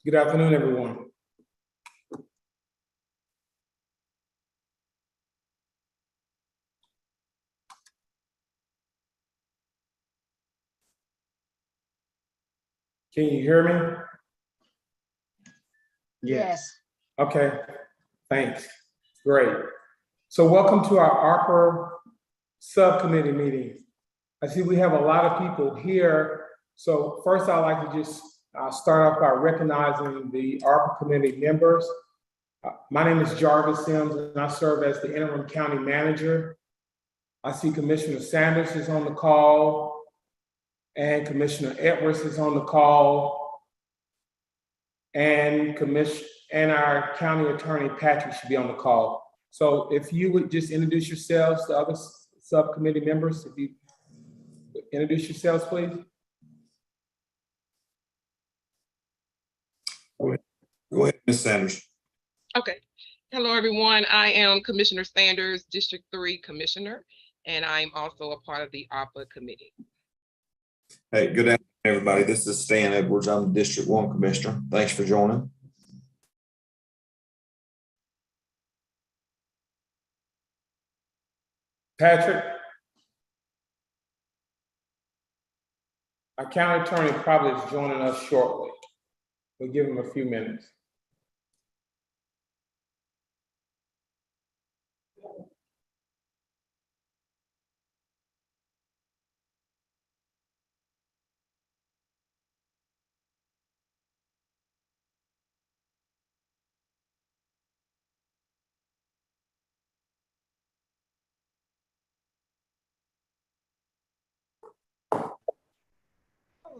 Good afternoon, everyone. Can you hear me? Yes. Okay, thanks. Great. So welcome to our ARPA subcommittee meeting. I see we have a lot of people here. So first I'd like to just start off by recognizing the ARPA committee members. My name is Jarvis Sims and I serve as the interim county manager. I see Commissioner Sanders is on the call and Commissioner Edwards is on the call, and our county attorney Patrick should be on the call. So if you would just introduce yourselves, the other subcommittee members, if you introduce yourselves, please. Go ahead, Ms. Sanders. Okay. Hello, everyone. I am Commissioner Sanders, District 3 Commissioner, and I'm also a part of the ARPA committee. Hey, good afternoon, everybody. This is Stan Edwards. I'm the District 1 Commissioner. Thanks for joining. Patrick. Our county attorney probably is joining us shortly. We'll give him a few minutes.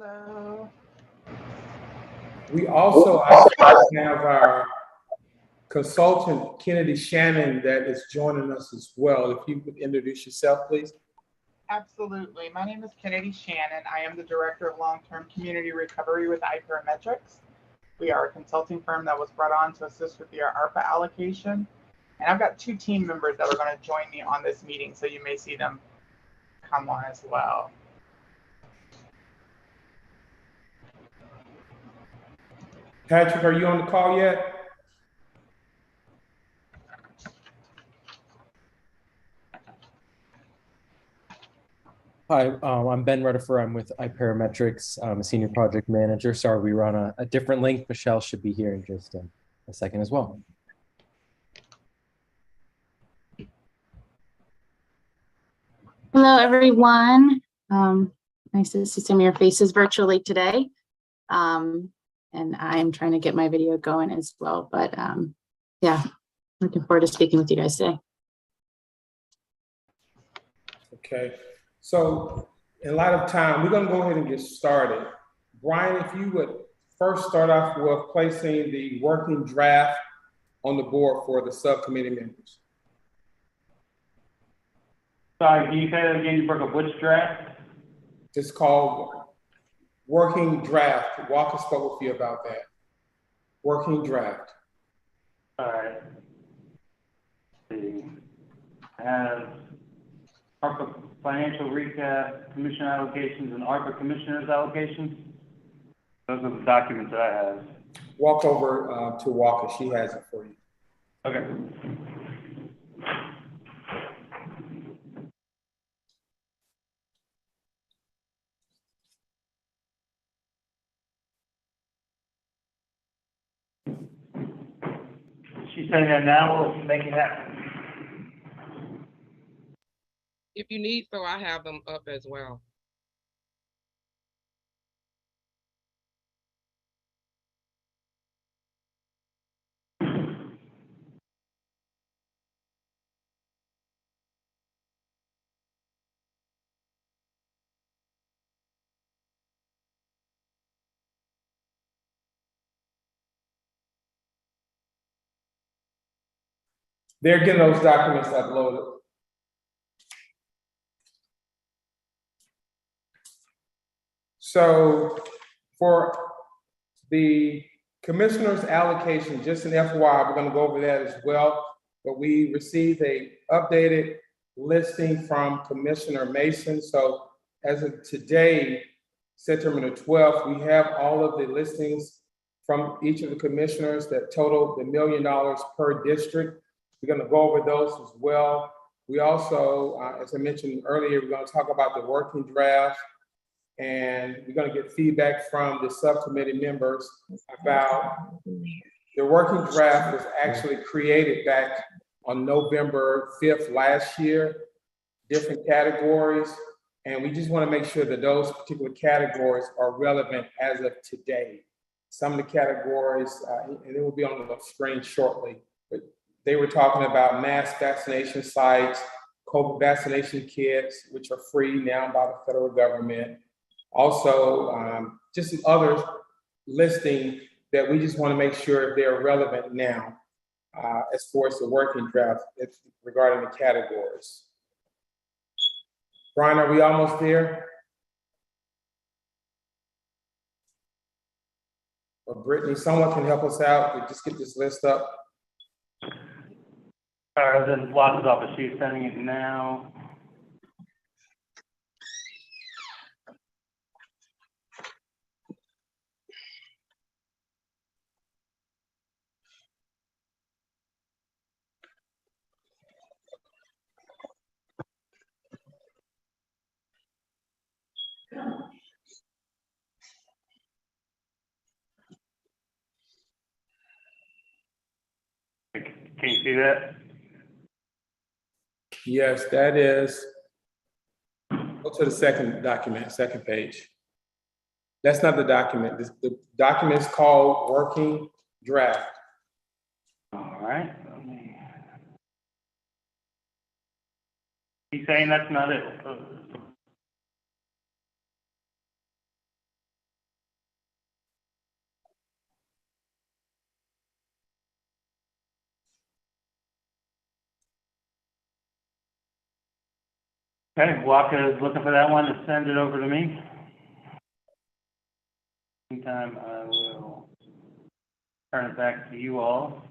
Hello. We also have our consultant, Kennedy Shannon, that is joining us as well. If you could introduce yourself, please. Absolutely. My name is Kennedy Shannon. I am the Director of Long-Term Community Recovery with ARPA. We are a consulting firm that was brought on to assist with the ARPA allocation. And I've got 2 team members that are going to join me on this meeting, so you may see them come on as well. Patrick, are you on the call yet? Hi, I'm Ben Rutherford. I'm with iParametrics. I'm a senior project manager. Sorry, we run a different link. Michelle should be here in just a second as well. Hello, everyone. Nice to see some of your faces virtually today. And I'm trying to get my video going as well. But yeah, looking forward to speaking with you guys today. Okay. So in light of time, we're going to go ahead and get started. Brian, if you would first start off with placing the working draft on the board for the subcommittee members. Sorry, can you say that again? You broke up which draft? It's called working draft. Walker spoke with you about that. Working draft. All right. Let's see. I have ARPA financial recap, commission allocations, and ARPA commissioners allocations. Those are the documents that I have. Walk over to Walker. She has it for you. Okay. She's saying that now, we'll make it happen. If you need, so I have them up as well. They're getting those documents uploaded. So for the commissioner's allocation, just an FYI, we're going to go over that as well. But we received a updated listing from Commissioner Mason. So as of today, September the 12th, we have all of the listings from each of the commissioners that total the $1 million per district. We're gonna go over those as well. We also, as I mentioned earlier, we're gonna talk about the working draft, and we're gonna get feedback from the subcommittee members about the working draft was actually created back on November 5th last year, different categories. And we just want to make sure that those particular categories are relevant as of today. Some of the categories, and it will be on the screen shortly, but they were talking about mass vaccination sites, COVID vaccination kits, which are free now by the federal government. Also, just others listing that we just want to make sure they're relevant now as far as the working draft regarding the categories. Brian, are we almost there? Or Brittany, someone can help us out to just get this list up. Then Lots office, she's sending it now. Can you see that? Yes, that is. Go to the second document, second page. That's not the document. The document is called Working Draft. All right. He's saying that's not it. Okay, Waka is looking for that one to send it over to me. Meantime, I will turn it back to you all.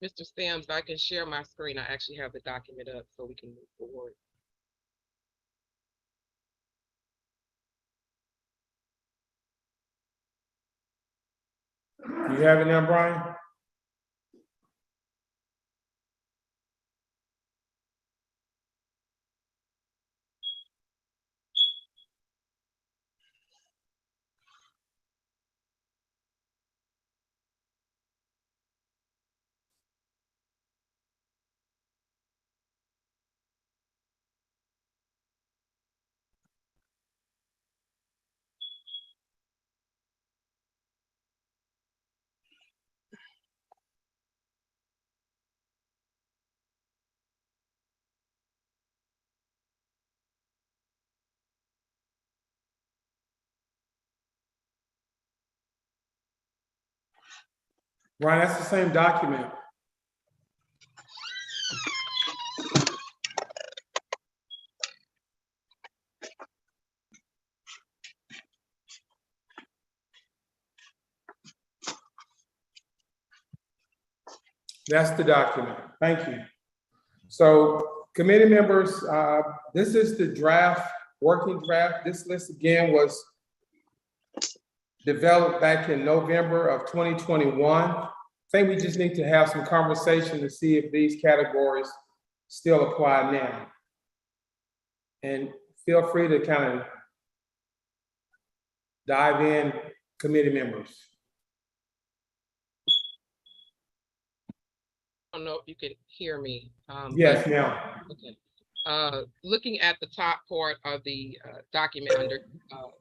Mr. Sims, I can share my screen. I actually have the document up so we can move forward. You have it now, Brian? Brian, that's the same document. That's the document. Thank you. So committee members, this is the draft, working draft. This list again was developed back in November of 2021. I think we just need to have some conversation to see if these categories still apply now. And feel free to kind of dive in, committee members. I don't know if you can hear me. Yes, ma'am. Okay. Looking at the top part of the document under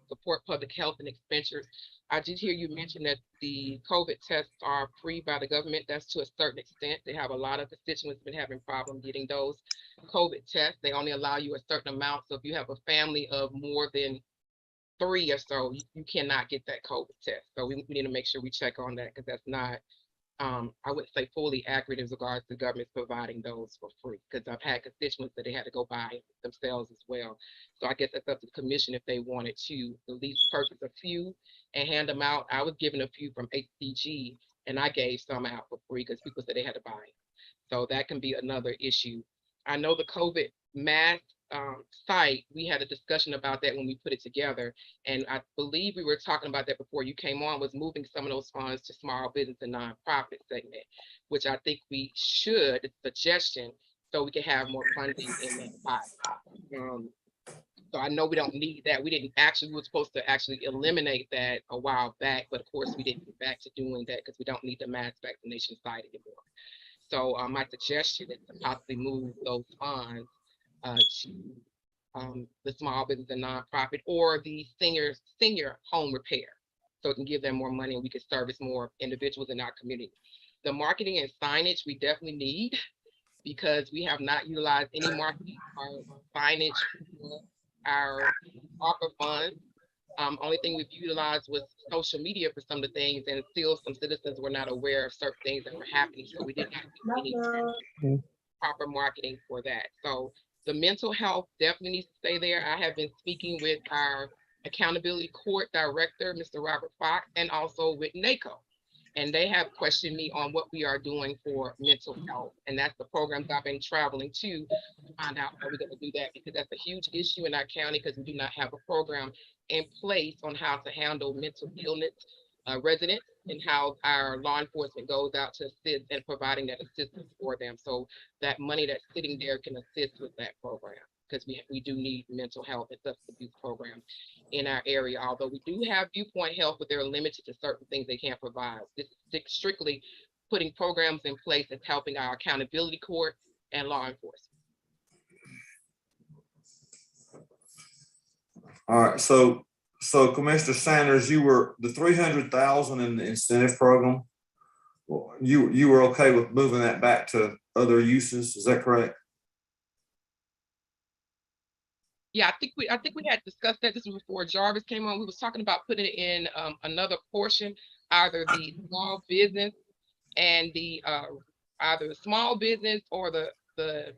support public health and expenditures, I did hear you mention that the COVID tests are free by the government. That's to a certain extent. They have a lot of constituents been having problems getting those COVID tests. They only allow you a certain amount. So if you have a family of more than 3 or so, you cannot get that COVID test. So we need to make sure we check on that because that's not I wouldn't say fully accurate in regards to government providing those for free, because I've had constituents that they had to go buy themselves as well. So I guess that's up to the commission if they wanted to at least purchase a few and hand them out. I was given a few from HCG and I gave some out for free because people said they had to buy it. So that can be another issue. I know the COVID mask site, we had a discussion about that when we put it together. And I believe we were talking about that before you came on, was moving some of those funds to small business and nonprofit segment, which I think we should, it's a suggestion, so we can have more funding in that pot. So I know we don't need that. We were supposed to actually eliminate that a while back, but of course we didn't get back to doing that because we don't need the mass vaccination site anymore. So my suggestion is to possibly move those funds to the small business and nonprofit or the senior home repair. So it can give them more money and we can service more individuals in our community. The marketing and signage we definitely need because we have not utilized any marketing or signage for our ARPA funds. Only thing we've utilized was social media for some of the things, and still some citizens were not aware of certain things that were happening. So we didn't have any proper marketing for that. So the mental health definitely needs to stay there. I have been speaking with our accountability court director, Mr. Robert Fox, and also with NACO. And they have questioned me on what we are doing for mental health. And that's the programs I've been traveling to find out how we're going to do that, because that's a huge issue in our county because we do not have a program in place on how to handle mental illness residents and how our law enforcement goes out to assist in providing that assistance for them. So that money that's sitting there can assist with that program, because we do need mental health and substance abuse programs in our area. Although we do have viewpoint health, but they're limited to certain things they can't provide. This is strictly putting programs in place that's helping our accountability court and law enforcement. All right, so Commissioner Sanders, you were the 300,000 in the incentive program. Well, you were okay with moving that back to other uses, is that correct? Yeah, I think we had discussed that. This was before Jarvis came on. We was talking about putting it in another portion, either the small business and the either the small business or the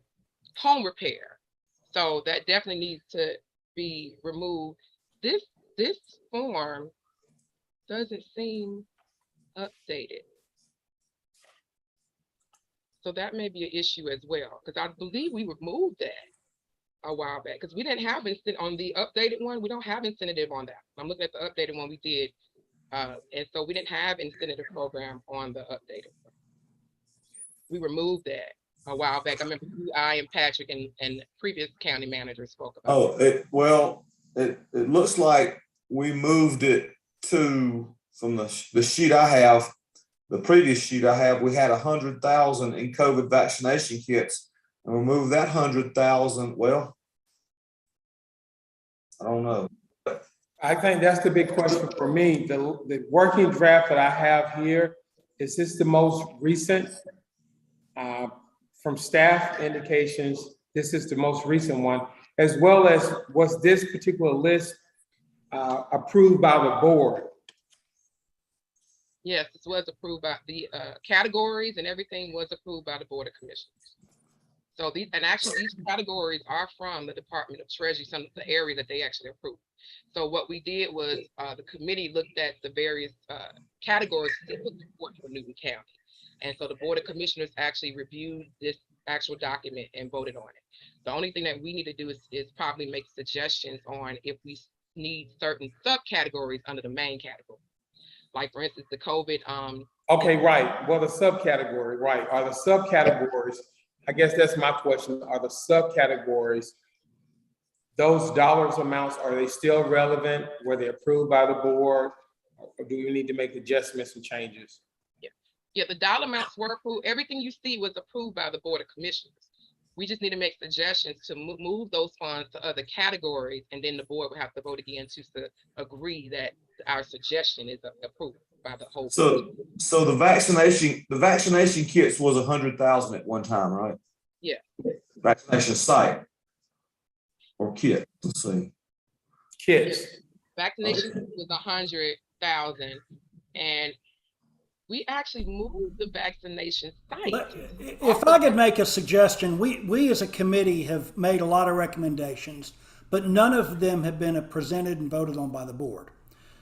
home repair. So that definitely needs to be removed. This form doesn't seem updated. So that may be an issue as well, because I believe we removed that a while back, because we didn't have incentive on the updated one. We don't have incentive on that. I'm looking at the updated one we did. And so we didn't have incentive program on the updated one. We removed that a while back. I remember you, I, and Patrick and previous county managers spoke about it looks like we moved it to, from the sheet I have, the previous sheet I have, we had 100,000 in COVID vaccination kits, and we moved that 100,000. Well, I don't know. I think that's the big question for me. The working draft that I have here, is this the most recent? From staff indications, this is the most recent one, as well as was this particular list approved by the board? Yes, this was approved by the categories, and everything was approved by the Board of Commissioners. So these categories are from the Department of Treasury, some of the areas that they actually approved. So what we did was the committee looked at the various categories that was important for Newton County. And so the Board of Commissioners actually reviewed this actual document and voted on it. The only thing that we need to do is probably make suggestions on if we need certain subcategories under the main category. Like for instance, the COVID. Okay, right. Well, the subcategory, right. Are the subcategories, I guess that's my question. Are the subcategories, those dollars amounts, are they still relevant? Were they approved by the board? Or do we need to make adjustments and changes? Yeah, the dollar amounts were approved. Everything you see was approved by the Board of Commissioners. We just need to make suggestions to move those funds to other categories, and then the board will have to vote again to agree that our suggestion is approved by the whole. So the vaccination kits was 100,000 at one time, right? Yeah. Vaccination site or kit. Let's see. Kits. Vaccination was 100,000, and We actually moved the vaccination site. If I could make a suggestion, we as a committee have made a lot of recommendations, but none of them have been presented and voted on by the board.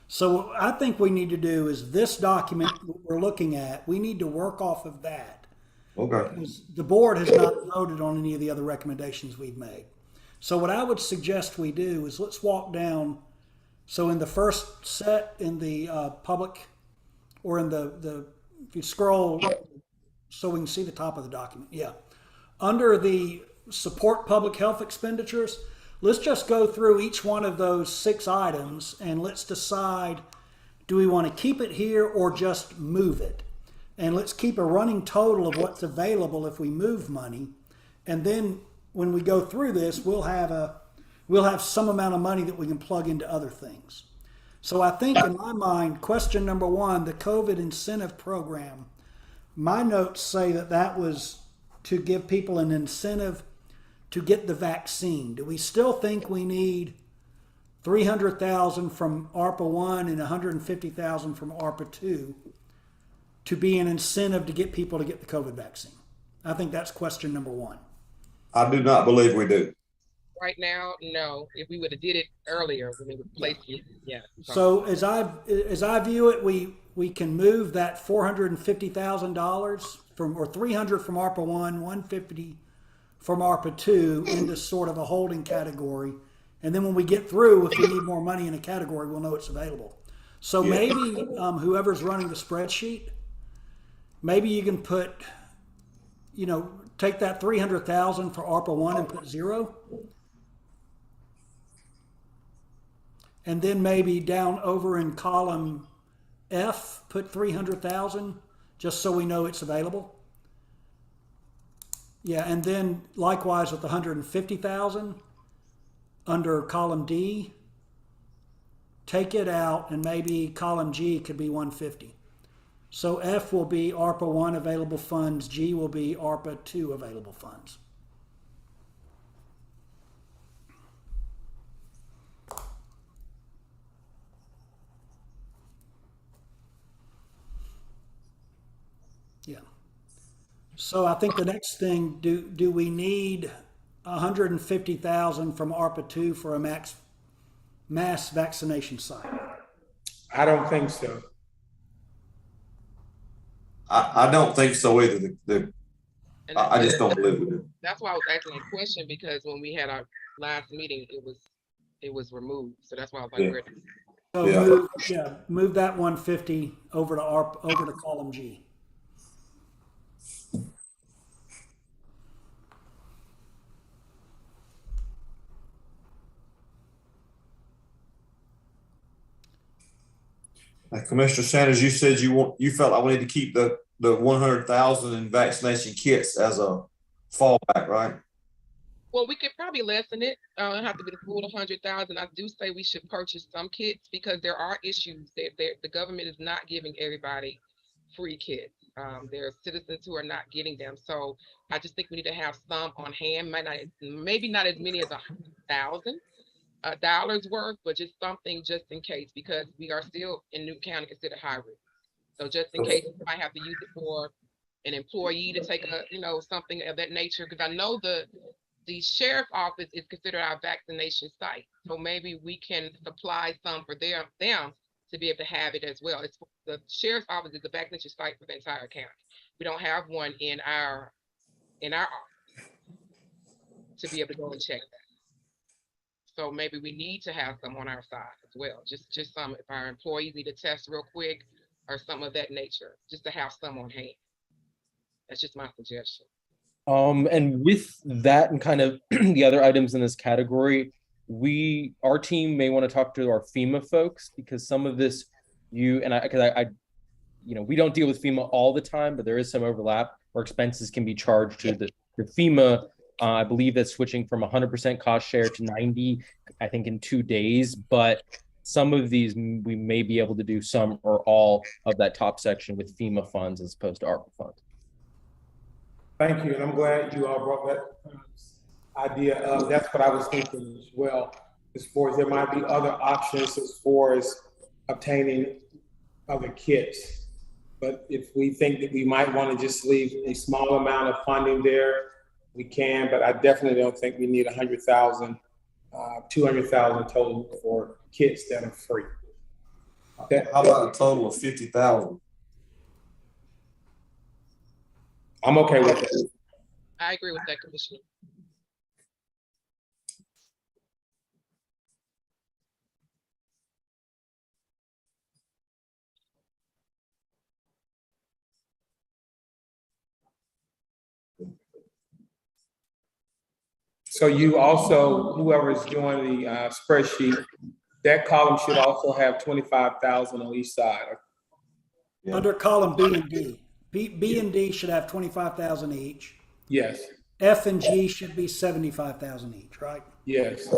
So what I think we need to do is this document we're looking at, we need to work off of that. Okay. Because the board has not voted on any of the other recommendations we've made. So what I would suggest we do is let's walk down. So in the first set in the public, or in the if you scroll so we can see the top of the document, yeah. Under the support public health expenditures, let's just go through each one of those 6 items and let's decide, do we want to keep it here or just move it? And let's keep a running total of what's available if we move money. And then when we go through this, we'll have some amount of money that we can plug into other things. So I think in my mind, question number 1, the COVID incentive program, my notes say that was to give people an incentive to get the vaccine. Do we still think we need $300,000 from ARPA 1 and $150,000 from ARPA 2 to be an incentive to get people to get the COVID vaccine? I think that's question number 1. I do not believe we do. Right now, no. If we would have did it earlier, when we replaced it, yeah. So as I view it, we can move that $450,000 from, or $300 from ARPA 1, $150 from ARPA 2 into sort of a holding category. And then when we get through, if we need more money in a category, we'll know it's available. So maybe whoever's running the spreadsheet, maybe you can put, take that $300,000 for ARPA 1 and put 0. And then maybe down over in column F, put 300,000, just so we know it's available. Yeah, and then likewise with 150,000 under column D, take it out, and maybe column G could be 150. So F will be ARPA 1 available funds, G will be ARPA 2 available funds. Yeah. So I think the next thing, do we need 150,000 from ARPA 2 for a mass vaccination site? I don't think so. I don't think so either. I just don't believe we do. That's why I was asking a question, because when we had our last meeting, it was removed. So that's why I was like, Yeah. where? So move that 150 over to column G. Commissioner Sanders, you said you felt like we need to keep the 100,000 in vaccination kits as a fallback, right? Well, we could probably lessen it. It have to be the full 100,000. I do say we should purchase some kits, because there are issues that the government is not giving everybody free kits. There are citizens who are not getting them. So I just think we need to have some on hand. Maybe not as many as $100,000 worth, but just something just in case, because we are still in Newton County considered high risk. So just in case, we might have to use it for an employee to take something of that nature. Because I know the sheriff's office is considered our vaccination site. So maybe we can supply some for them to be able to have it as well. The sheriff's office is the vaccination site for the entire county. We don't have one in our office to be able to go and check that. So maybe we need to have some on our side as well. Just some, if our employees need to test real quick or something of that nature, just to have some on hand. That's just my suggestion. And with that and kind of the other items in this category, our team may want to talk to our FEMA folks, because some of this we don't deal with FEMA all the time, but there is some overlap where expenses can be charged to the FEMA. I believe that's switching from 100% cost share to 90, I think in 2 days, but some of these we may be able to do some or all of that top section with FEMA funds as opposed to ARPA funds. Thank you, and I'm glad you all brought that idea up. That's what I was thinking as well, as far as there might be other options as far as obtaining other kits. But if we think that we might want to just leave a small amount of funding there, we can, but I definitely don't think we need 100,000, 200,000 total for kits that are free. Okay, How about a total of 50,000? I'm okay with it. I agree with that, Commissioner. So you also, whoever is doing the spreadsheet, that column should also have 25,000 on each side. Yeah. Under column B and D. B and D should have 25,000 each. Yes, F and G should be 75,000 each, right? yes.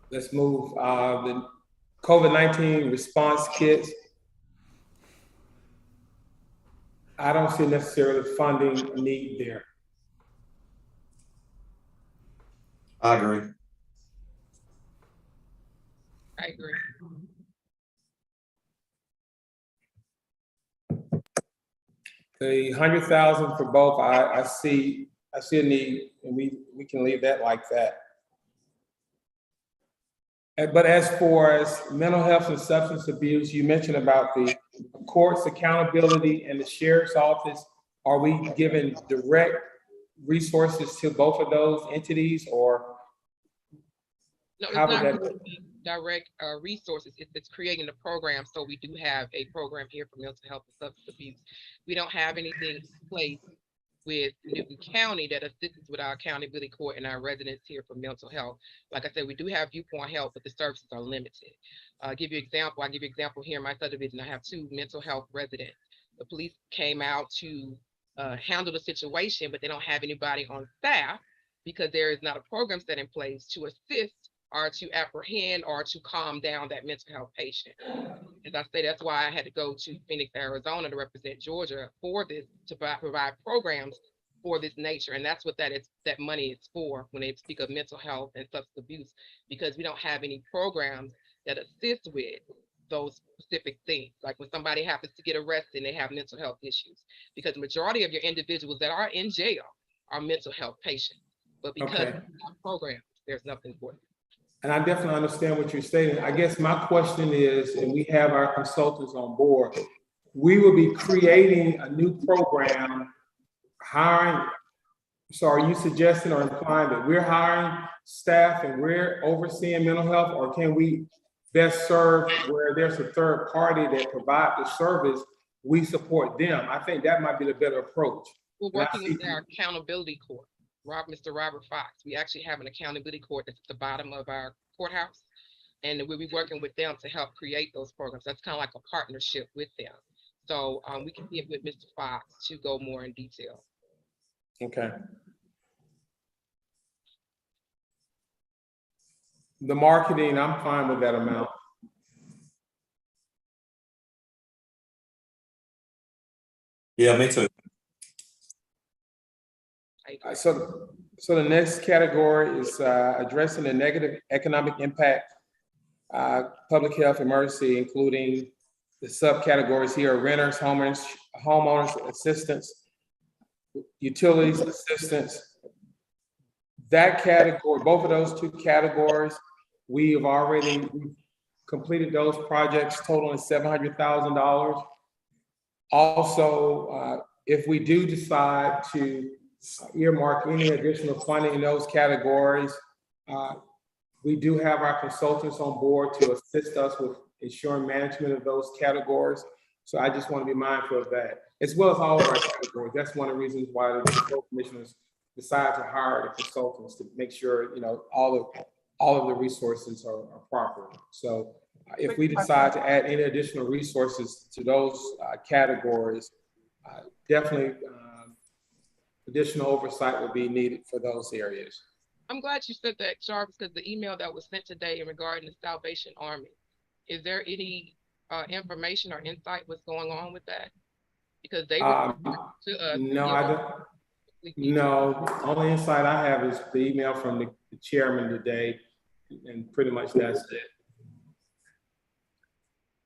Let's move the COVID-19 response kits. I don't see necessarily funding need there. I agree. I agree. The 100,000 for both, I see a need, and we can leave that like that. But as far as mental health and substance abuse, you mentioned about the courts accountability and the sheriff's office. Are we giving direct resources to both of those entities, or No, how it's would not that? direct resources. It's creating a program. So we do have a program here for mental health and substance abuse. We don't have anything in place with Newton County that assists with our accountability court and our residents here for mental health. Like I said, we do have viewpoint health, but the services are limited. I'll give you an example here in my subdivision. I have 2 mental health residents. The police came out to handle the situation, but they don't have anybody on staff because there is not a program set in place to assist or to apprehend or to calm down that mental health patient. As I say, that's why I had to go to Phoenix, Arizona to represent Georgia for this, to provide programs for this nature. And that's what that money is for when they speak of mental health and substance abuse, because we don't have any programs that assist with those specific things. Like when somebody happens to get arrested and they have mental health issues, because the majority of your individuals that are in jail are mental health patients. But because Okay. we have programs, there's nothing for them. And I definitely understand what you're stating. I guess my question is, and we have our consultants on board, we will be creating a new program, hiring. So are you suggesting or implying that we're hiring staff and we're overseeing mental health, or can we best serve where there's a third party that provide the service, we support them? I think that might be the better approach. We're working with our accountability court, Mr. Robert Fox. We actually have an accountability court that's at the bottom of our courthouse, and we'll be working with them to help create those programs. That's kind of like a partnership with them. So we can get with Mr. Fox to go more in detail. Okay. The marketing, I'm fine with that amount. Yeah, me too. So the next category is addressing the negative economic impact, public health emergency, including the subcategories here: renters, homeowners assistance, utilities assistance. That category, both of those 2 categories, we have already completed those projects totaling $700,000. Also, if we do decide to earmark any additional funding in those categories, we do have our consultants on board to assist us with ensuring management of those categories. So I just want to be mindful of that, as well as all of our categories. That's one of the reasons why the control commissioners decide to hire the consultants, to make sure, you know, all of the resources are proper. So if we decide to add any additional resources to those categories, definitely additional oversight will be needed for those areas. I'm glad you said that, Jarvis, because the email that was sent today in regarding the Salvation Army, is there any information or insight what's going on with that? Because they were to us. No, I don't. No, only insight I have is the email from the chairman today, and pretty much that's it.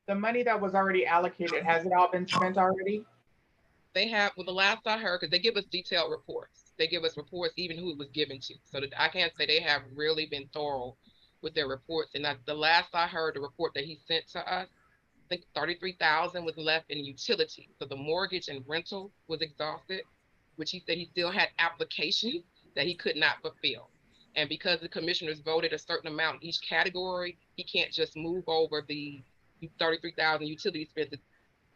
The money that was already allocated, has it all been spent already? They have, well, the last I heard, because they give us detailed reports. They give us reports, even who it was given to. So that I can't say they have really been thorough with their reports. And the last I heard, the report that he sent to us, I think 33,000 was left in utilities. So the mortgage and rental was exhausted, which he said he still had applications that he could not fulfill. And because the commissioners voted a certain amount in each category, he can't just move over the 33,000 utility expenses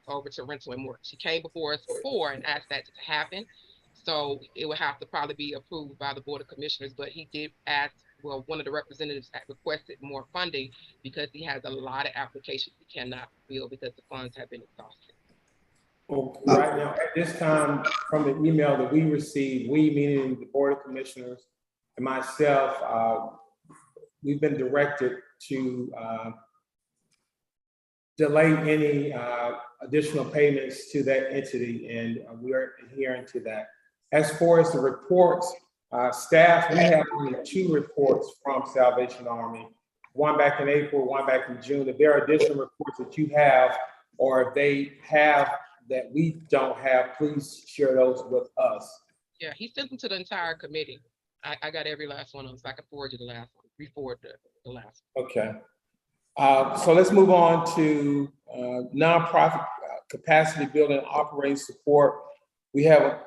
over to rental and mortgage. He came before us before and asked that to happen. So it would have to probably be approved by the Board of Commissioners, but he did ask, well, one of the representatives had requested more funding because he has a lot of applications he cannot fill because the funds have been exhausted. Well, right now, at this time, from the email that we received, we meaning the Board of Commissioners and myself, we've been directed to delay any additional payments to that entity, and we are adhering to that. As far as the reports, staff, we have only 2 reports from Salvation Army, one back in April, one back in June. If there are additional reports that you have, or if they have that we don't have, please share those with us. Yeah, he sent them to the entire committee. I got every last one of them, so I can forward you the last one, re-forward the last one. Okay. So let's move on to nonprofit capacity building and operating support. We have a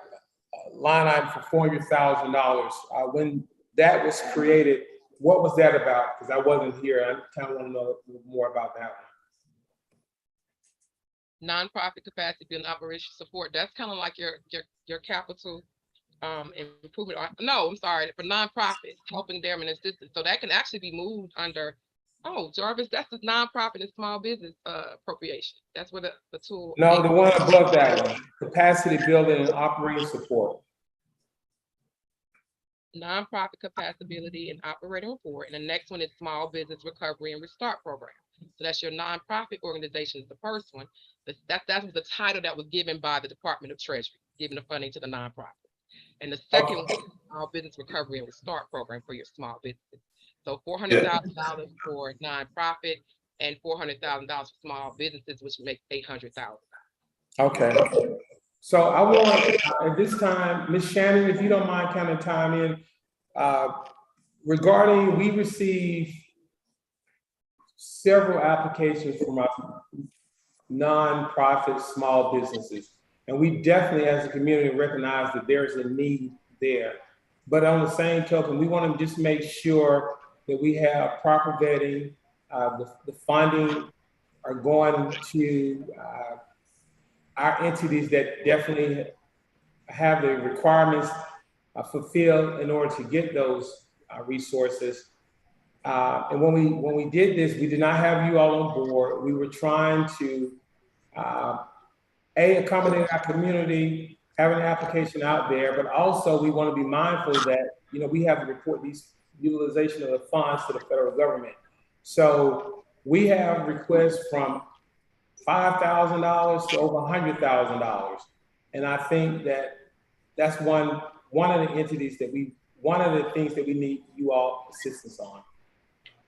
line item for $400,000. When that was created, what was that about? Because I wasn't here. I kind of want to know more about that one. Nonprofit capacity building operation support. That's kind of like your capital improvement. No, I'm sorry, for nonprofits, helping them and assistance. So that can actually be moved under, oh, Jarvis, that's the nonprofit and small business appropriation. That's where the tool. No, the one above that one, capacity building and operating support. Nonprofit capacity and operating report. And the next one is small business recovery and restart program. So that's your nonprofit organization is the first one. That was the title that was given by the Department of Treasury, giving the funding to the nonprofit. And the second one is small business recovery and restart program for your small businesses. So $400,000 for nonprofit and $400,000 for small businesses, which makes $800,000. Okay. So I want, at this time, Ms. Shannon, if you don't mind kind of chime in, regarding, we received several applications from our nonprofit small businesses. And we definitely, as a community, recognize that there's a need there. But on the same token, we want to just make sure that we have proper vetting, the funding are going to our entities that definitely have the requirements fulfilled in order to get those resources. And when we did this, we did not have you all on board. We were trying to accommodate our community, have an application out there, but also we want to be mindful that, you know, we have to report these utilization of the funds to the federal government. So we have requests from $5,000 to over $100,000. And I think that that's one of the entities that one of the things that we need you all assistance on.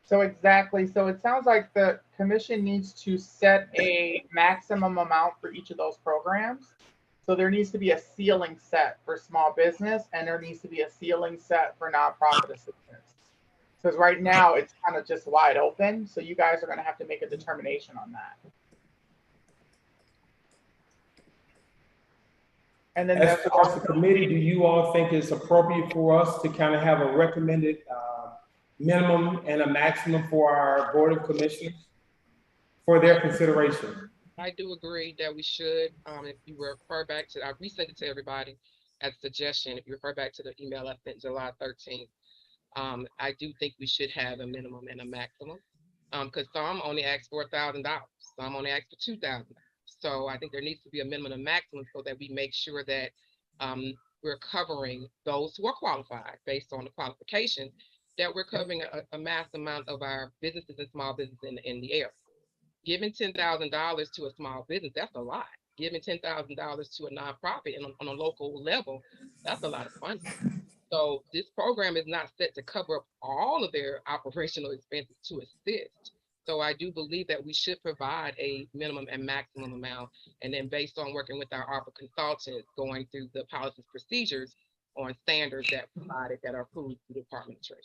So exactly. So it sounds like the commission needs to set a maximum amount for each of those programs. So there needs to be a ceiling set for small business, and there needs to be a ceiling set for nonprofit assistance. Because right now it's kind of just wide open. So you guys are going to have to make a determination on that. And then as far as the committee, do you all think it's appropriate for us to kind of have a recommended minimum and a maximum for our Board of Commissioners for their consideration? I do agree that we should, if you refer back to, I resent it to everybody as a suggestion, if you refer back to the email I sent July 13th, I do think we should have a minimum and a maximum, because some only ask $4,000, some only ask for $2,000. So I think there needs to be a minimum and maximum so that we make sure that we're covering those who are qualified based on the qualifications, that we're covering a mass amount of our businesses and small businesses in the area. Giving $10,000 to a small business, that's a lot. giving $10,000 to a nonprofit and on a local level, that's a lot of money. So this program is not set to cover up all of their operational expenses to assist. So I do believe that we should provide a minimum and maximum amount, and then based on working with our ARPA consultants, going through the policies, procedures on standards that provided that are approved through the Department of Treasury.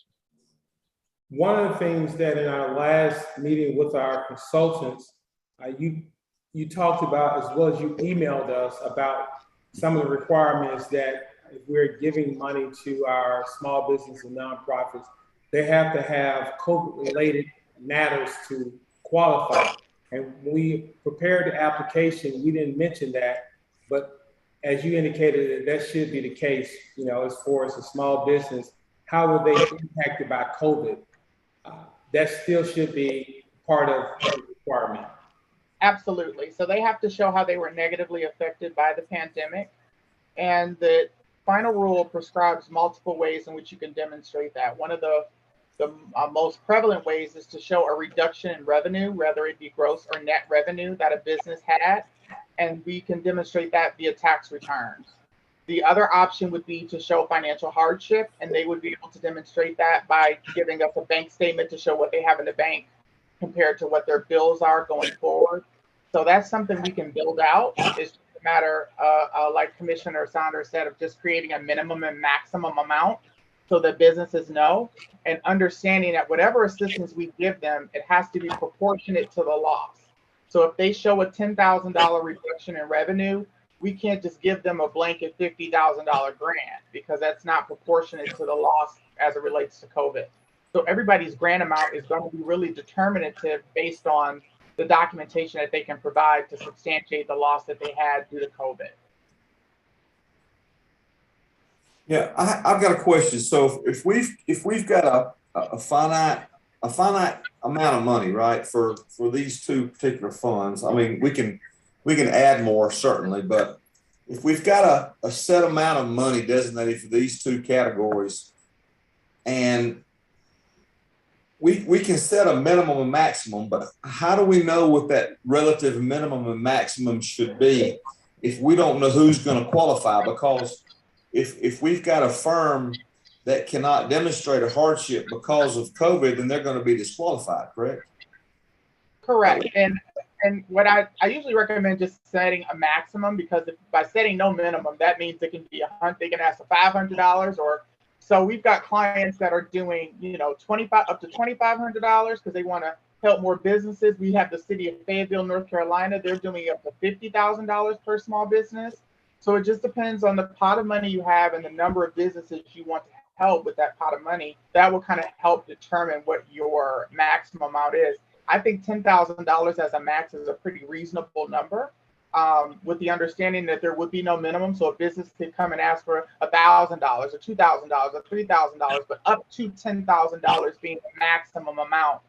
One of the things that in our last meeting with our consultants, you talked about, as well as you emailed us about some of the requirements that if we're giving money to our small business and nonprofits, they have to have COVID-related matters to qualify. And when we prepared the application, we didn't mention that, but as you indicated, that should be the case, you know, as far as a small business, how will they be impacted by COVID? That still should be part of the requirement. Absolutely. So they have to show how they were negatively affected by the pandemic. And the final rule prescribes multiple ways in which you can demonstrate that. One of the most prevalent ways is to show a reduction in revenue, whether it be gross or net revenue that a business had. And we can demonstrate that via tax returns. The other option would be to show financial hardship, and they would be able to demonstrate that by giving us a bank statement to show what they have in the bank compared to what their bills are going forward. So that's something we can build out. It's just a matter, like Commissioner Saunders said, of just creating a minimum and maximum amount so that businesses know, and understanding that whatever assistance we give them, it has to be proportionate to the loss. So if they show a $10,000 reduction in revenue, we can't just give them a blanket $50,000 grant, because that's not proportionate to the loss as it relates to COVID. So everybody's grant amount is going to be really determinative based on the documentation that they can provide to substantiate the loss that they had due to COVID. Yeah, I've got a question. So if we've got a finite amount of money, right, for these two particular funds, I mean, we can add more certainly, but if we've got a set amount of money designated for these two categories, and we can set a minimum and maximum, but how do we know what that relative minimum and maximum should be if we don't know who's going to qualify? Because if we've got a firm that cannot demonstrate a hardship because of COVID, then they're going to be disqualified, correct? Correct. And what I usually recommend just setting a maximum, because by setting no minimum, that means it can be they can ask for $500, or so we've got clients that are doing, you know, up to $2,500 because they want to help more businesses. We have the city of Fayetteville, North Carolina. They're doing up to $50,000 per small business. So it just depends on the pot of money you have and the number of businesses you want to help with that pot of money. That will kind of help determine what your maximum amount is. I think $10,000 as a max is a pretty reasonable number, with the understanding that there would be no minimum. So a business could come and ask for $1,000 or $2,000 or $3,000, but up to $10,000 being the maximum amount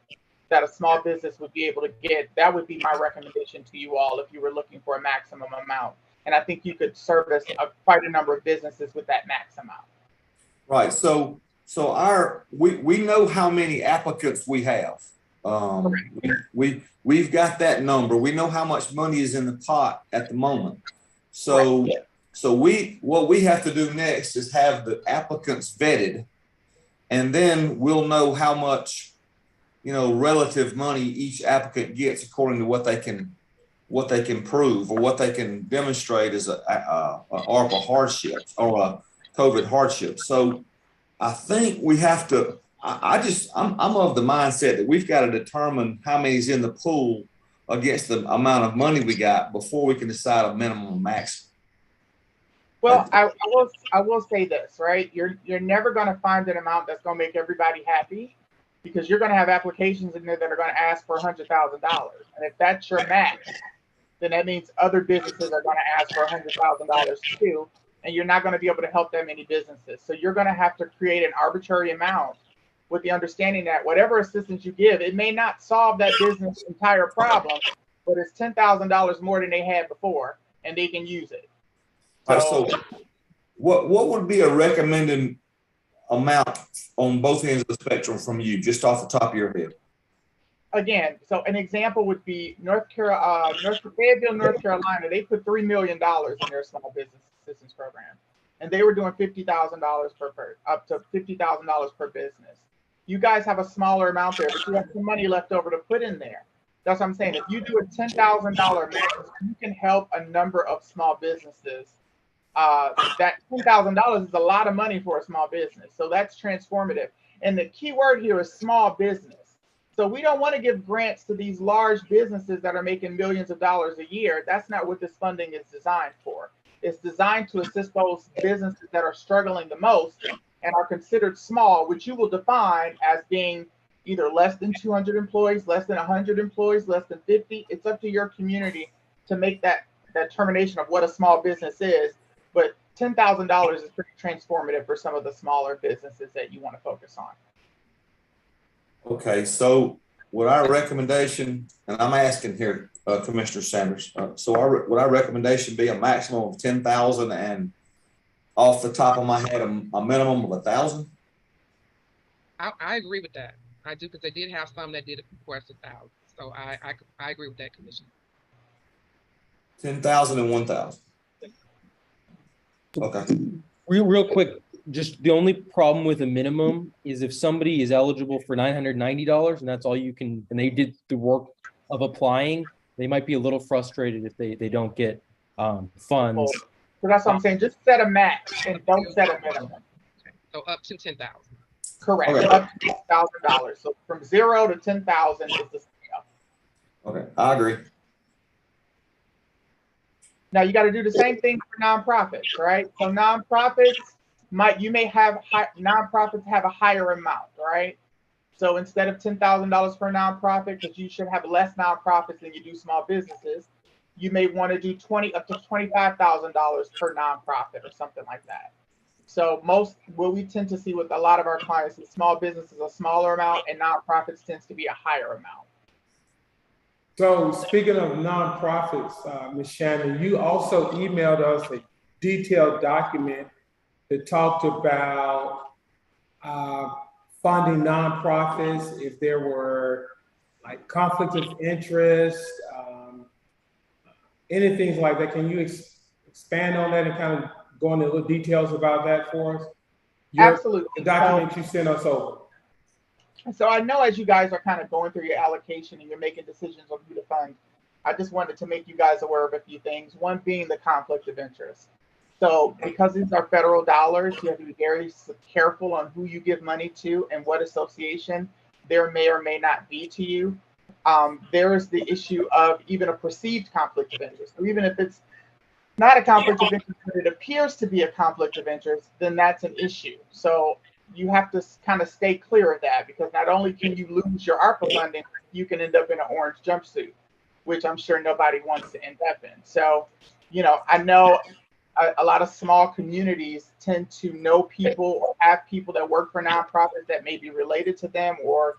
that a small business would be able to get. That would be my recommendation to you all if you were looking for a maximum amount. And I think you could service quite a number of businesses with that max amount. Right. So we know how many applicants we have. We've got that number. We know how much money is in the pot at the moment. So right. What we have to do next is have the applicants vetted, and then we'll know how much, you know, relative money each applicant gets according to what they can prove or what they can demonstrate as a ARPA hardship or a COVID hardship. So I think we have to. I'm of the mindset that we've got to determine how many's in the pool against the amount of money we got before we can decide a minimum and maximum. Well, I will say this, right? You're never going to find an amount that's going to make everybody happy, because you're going to have applications in there that are going to ask for $100,000. And if that's your max, then that means other businesses are going to ask for $100,000 too, and you're not going to be able to help that many businesses. So you're going to have to create an arbitrary amount, with the understanding that whatever assistance you give, it may not solve that business' entire problem, but it's $10,000 more than they had before, and they can use it. So what would be a recommended amount on both ends of the spectrum from you, just off the top of your head? again, so an example would be Fayetteville, North Carolina. They put $3 million in their small business assistance program, and they were doing $50,000 up to $50,000 per business. You guys have a smaller amount there, but you have some money left over to put in there. That's what I'm saying. If you do a $10,000 match, you can help a number of small businesses. That $10,000 is a lot of money for a small business, so that's transformative. And the key word here is small business. So we don't want to give grants to these large businesses that are making millions of dollars a year. That's not what this funding is designed for. It's designed to assist those businesses that are struggling the most and are considered small, which you will define as being either less than 200 employees, less than 100 employees, less than 50. It's up to your community to make that determination of what a small business is. But $10,000 is pretty transformative for some of the smaller businesses that you want to focus on. Okay, so would our recommendation, and I'm asking here, Commissioner Sanders, would our recommendation be a maximum of 10,000 and off the top of my head, a minimum of 1,000? I agree with that. I do, because they did have some that did request 1,000. So I agree with that, Commissioner. 10,000 and 1,000. Okay. Real quick, just the only problem with a minimum is if somebody is eligible for $990 and that's all you can, and they did the work of applying, they might be a little frustrated if they don't get funds. So that's what I'm saying. Just set a max and don't set a minimum. Okay. So up to 10,000. Correct. Okay. Up to $10,000. So from 0 to 10,000 is the scale. Okay, I agree. Now you got to do the same thing for nonprofits, right? So nonprofits nonprofits have a higher amount, right? So instead of $10,000 for a nonprofit, because you should have less nonprofits than you do small businesses, you may want to do up to $25,000 per nonprofit or something like that. So what we tend to see with a lot of our clients is small businesses a smaller amount and nonprofits tends to be a higher amount. So speaking of nonprofits, Ms. Shannon, you also emailed us a detailed document that talked about funding nonprofits if there were like conflicts of interest, anything like that. Can you expand on that and kind of go into little details about that for us? Absolutely. The document you sent us over. So I know as you guys are kind of going through your allocation and you're making decisions on who to fund, I just wanted to make you guys aware of a few things. One being the conflict of interest. So because these are federal dollars, you have to be very careful on who you give money to and what association there may or may not be to you. There is the issue of even a perceived conflict of interest. So even if it's not a conflict of interest, but it appears to be a conflict of interest, then that's an issue. So you have to kind of stay clear of that, because not only can you lose your ARPA funding, you can end up in an orange jumpsuit, which I'm sure nobody wants to end up in. So, I know a lot of small communities tend to know people or have people that work for nonprofits that may be related to them, or,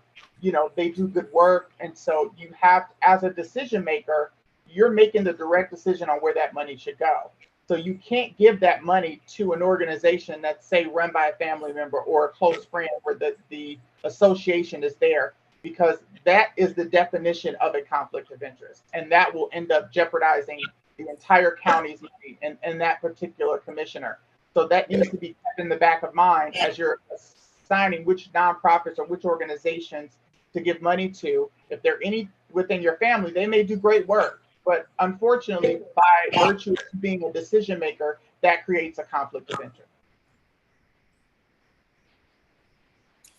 they do good work. And so you have, as a decision maker, you're making the direct decision on where that money should go. So you can't give that money to an organization that's, say, run by a family member or a close friend where the association is there, because that is the definition of a conflict of interest. And that will end up jeopardizing the entire county's money and that particular commissioner. So that needs to be kept in the back of mind as you're assigning which nonprofits or which organizations to give money to. If they're any within your family, they may do great work. But unfortunately, by virtue of being a decision maker, that creates a conflict of interest.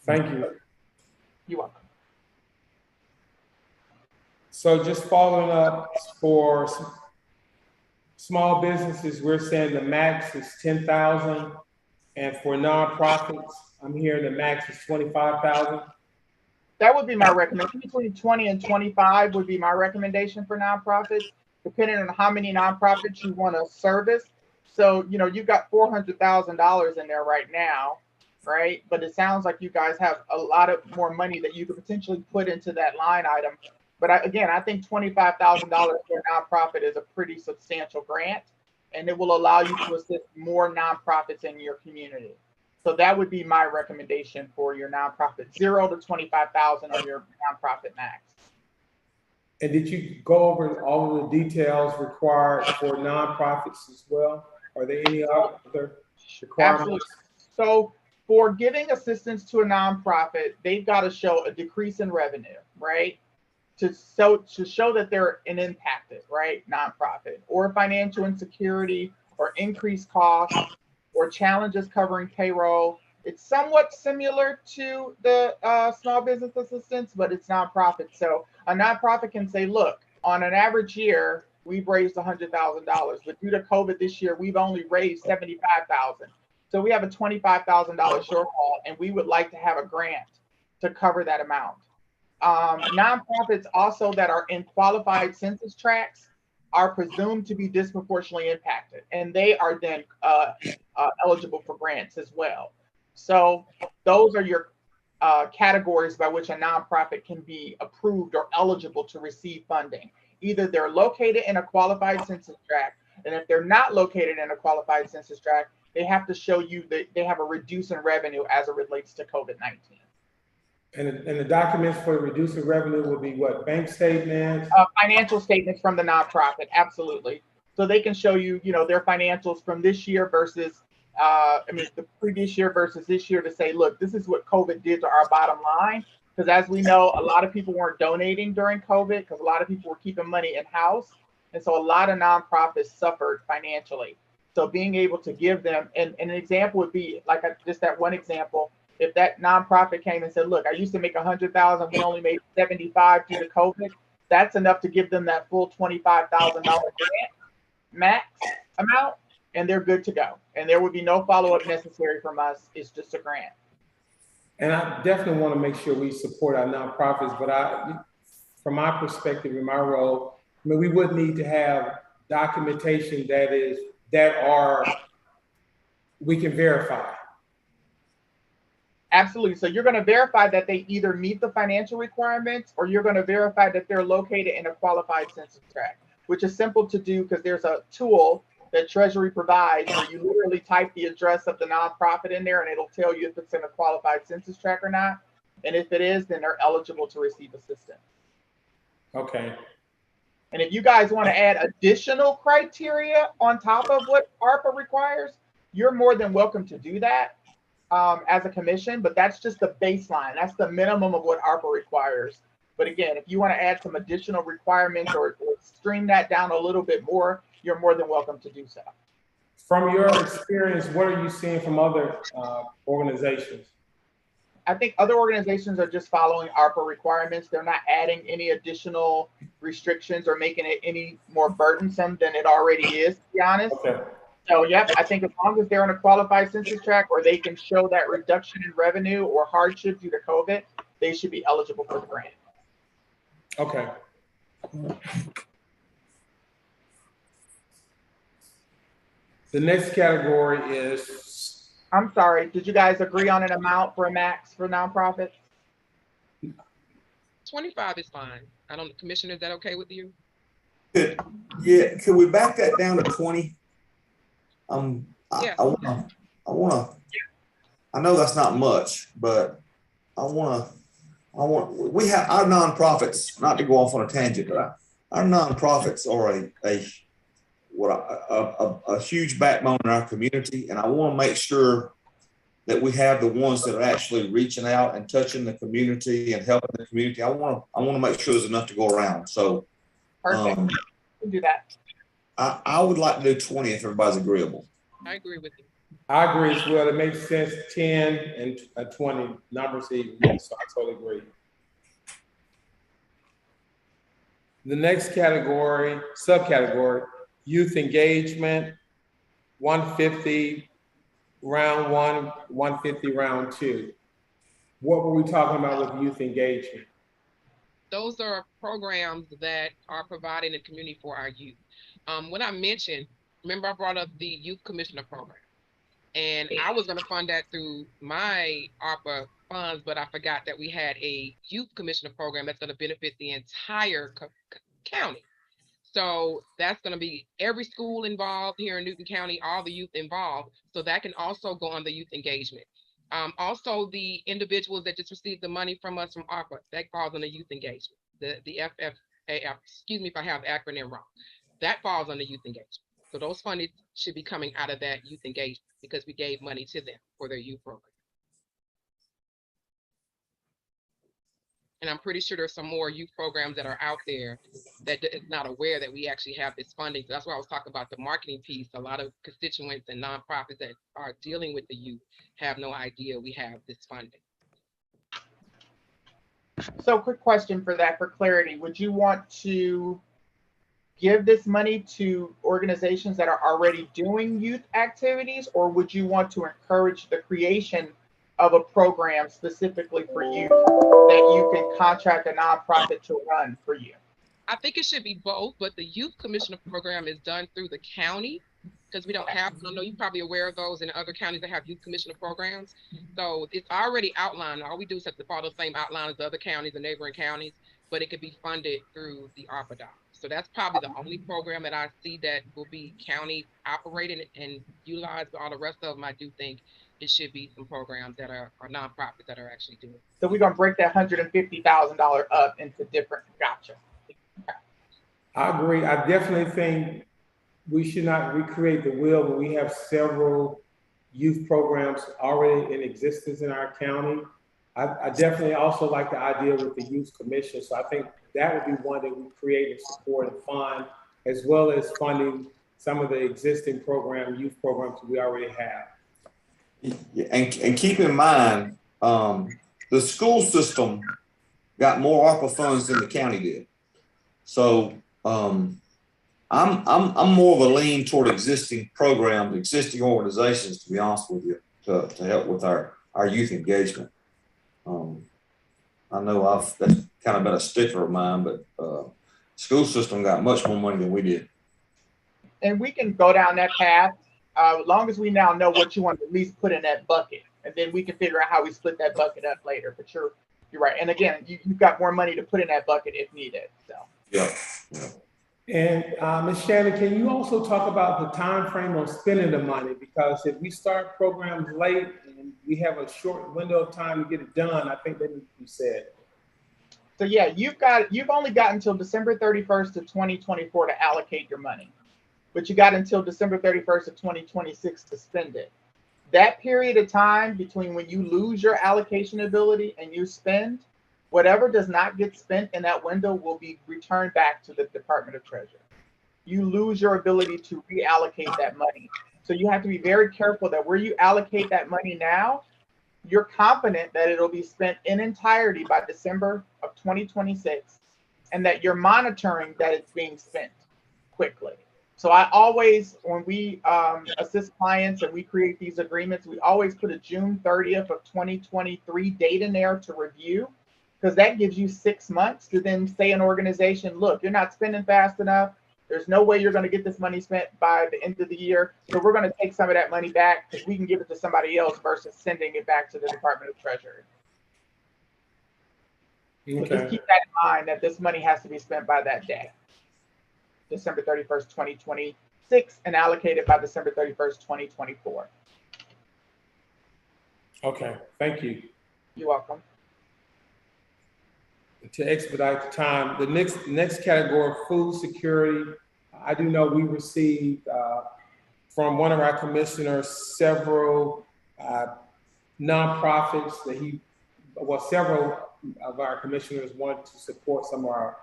Thank you. You're welcome. So just following up, for small businesses, we're saying the max is 10,000. And for nonprofits, I'm hearing the max is 25,000. That would be my recommendation. Between 20 and 25 would be my recommendation for nonprofits, depending on how many nonprofits you want to service. So, you've got $400,000 in there right now, right? But it sounds like you guys have a lot of more money that you could potentially put into that line item. But I think $25,000 for a nonprofit is a pretty substantial grant, and it will allow you to assist more nonprofits in your community. So that would be my recommendation for your nonprofit, 0 to 25,000 on your nonprofit max. And did you go over all of the details required for nonprofits as well? Are there any other requirements? Absolutely. So for giving assistance to a nonprofit, they've got to show a decrease in revenue, right? To show that they're an impacted, right, nonprofit, or financial insecurity, or increased costs, or challenges covering payroll. It's somewhat similar to the small business assistance, but it's nonprofit. So a nonprofit can say, look, on an average year, we've raised $100,000, but due to COVID this year, we've only raised $75,000. So we have a $25,000 shortfall, and we would like to have a grant to cover that amount. Nonprofits also that are in qualified census tracts are presumed to be disproportionately impacted, and they are then eligible for grants as well. So those are your categories by which a nonprofit can be approved or eligible to receive funding. Either they're located in a qualified census tract, and if they're not located in a qualified census tract, they have to show you that they have a reducing revenue as it relates to COVID-19. And the documents for reducing revenue will be what, bank statements? Financial statements from the nonprofit, absolutely. So they can show you, their financials from this year versus, the previous year versus this year to say, look, this is what COVID did to our bottom line. Because as we know, a lot of people weren't donating during COVID because a lot of people were keeping money in house. And so a lot of nonprofits suffered financially. So being able to give them, and an example would be like just that one example. If that nonprofit came and said, look, I used to make 100,000, we only made 75 due to COVID, that's enough to give them that full $25,000 grant max amount, and they're good to go. And there would be no follow-up necessary from us. It's just a grant. And I definitely want to make sure we support our nonprofits, but from my perspective in my role, we would need to have documentation we can verify. Absolutely. So you're going to verify that they either meet the financial requirements or you're going to verify that they're located in a qualified census tract, which is simple to do because there's a tool that Treasury provides where you literally type the address of the nonprofit in there and it'll tell you if it's in a qualified census tract or not. And if it is, then they're eligible to receive assistance. Okay. And if you guys want to add additional criteria on top of what ARPA requires, you're more than welcome to do that. As a commission, but that's just the baseline. That's the minimum of what ARPA requires. But again, if you want to add some additional requirements or stream that down a little bit more, you're more than welcome to do so. From your experience, what are you seeing from other organizations? I think other organizations are just following ARPA requirements. They're not adding any additional restrictions or making it any more burdensome than it already is, to be honest. Okay. So yeah, I think as long as they're in a qualified census tract or they can show that reduction in revenue or hardship due to COVID, they should be eligible for the grant. Okay. The next category is. I'm sorry, did you guys agree on an amount for a max for nonprofits? 25 is fine. Commissioner, is that okay with you? Yeah, can we back that down to 20? Yeah. I know that's not much, but we have our nonprofits, not to go off on a tangent, but our nonprofits are a huge backbone in our community. And I want to make sure that we have the ones that are actually reaching out and touching the community and helping the community. I want to make sure there's enough to go around. So perfect. We can do that. I would like to do 20 if everybody's agreeable. I agree with you. I agree as well. It makes sense. 10 and 20 numbers even. So I totally agree. The next category, subcategory, youth engagement, 150 round one, 150 round two. What were we talking about with youth engagement? Those are programs that are provided in the community for our youth. When I mentioned, remember I brought up the Youth Commissioner Program. And I was going to fund that through my ARPA funds, but I forgot that we had a Youth Commissioner Program that's going to benefit the entire county. So that's going to be every school involved here in Newton County, all the youth involved. So that can also go on the youth engagement. Also, the individuals that just received the money from us from ARPA, that falls on the youth engagement, the excuse me if I have the acronym wrong. That falls under youth engagement. So those funding should be coming out of that youth engagement because we gave money to them for their youth program. And I'm pretty sure there's some more youth programs that are out there that is not aware that we actually have this funding. So that's why I was talking about the marketing piece. A lot of constituents and nonprofits that are dealing with the youth have no idea we have this funding. So quick question for that, for clarity, would you want to give this money to organizations that are already doing youth activities, or would you want to encourage the creation of a program specifically for youth that you can contract a nonprofit to run for you? I think it should be both, but the youth commissioner program is done through the county because we don't have, I know you're probably aware of those in other counties that have youth commissioner programs. So it's already outlined. All we do is have to follow the same outline as the other counties, the neighboring counties, but it could be funded through the ARPA dollars. So that's probably the only program that I see that will be county operated and utilized. But all the rest of them, I do think it should be some programs that are nonprofits that are actually doing it. So we're gonna break that $150,000 up into different, gotcha. I agree. I definitely think we should not recreate the wheel when we have several youth programs already in existence in our county. I definitely also like the idea with the youth commission. So I think that would be one that we create and support and fund, as well as funding some of the existing youth programs we already have. Yeah, and keep in mind, the school system got more ARPA funds than the county did. So I'm more of a lean toward existing programs, existing organizations, to be honest with you, to help with our youth engagement. I know that's kind of been a sticker of mine, but school system got much more money than we did. And we can go down that path, as long as we now know what you want to at least put in that bucket, and then we can figure out how we split that bucket up later. But you're right. And again, you've got more money to put in that bucket if needed. So Yeah. And Ms. Shannon, can you also talk about the time frame of spending the money? Because if we start programs late and we have a short window of time to get it done, I think that needs to be said. So yeah, you've only got until December 31st of 2024 to allocate your money, but you got until December 31st of 2026 to spend it. That period of time between when you lose your allocation ability and you spend, whatever does not get spent in that window will be returned back to the Department of Treasury. You lose your ability to reallocate that money. So you have to be very careful that where you allocate that money now, you're confident that it'll be spent in entirety by December of 2026, and that you're monitoring that it's being spent quickly. So I always, when we assist clients and we create these agreements, we always put a June 30th of 2023 date in there to review, because that gives you 6 months to then say an organization, look, you're not spending fast enough. There's no way you're going to get this money spent by the end of the year. So we're going to take some of that money back because we can give it to somebody else versus sending it back to the Department of Treasury. Okay. So just keep that in mind, that this money has to be spent by that day, December 31st, 2026, and allocated by December 31st, 2024. Okay, thank you. You're welcome. To expedite the time, the next category, food security. I do know we received from one of our commissioners several nonprofits that several of our commissioners wanted to support some of our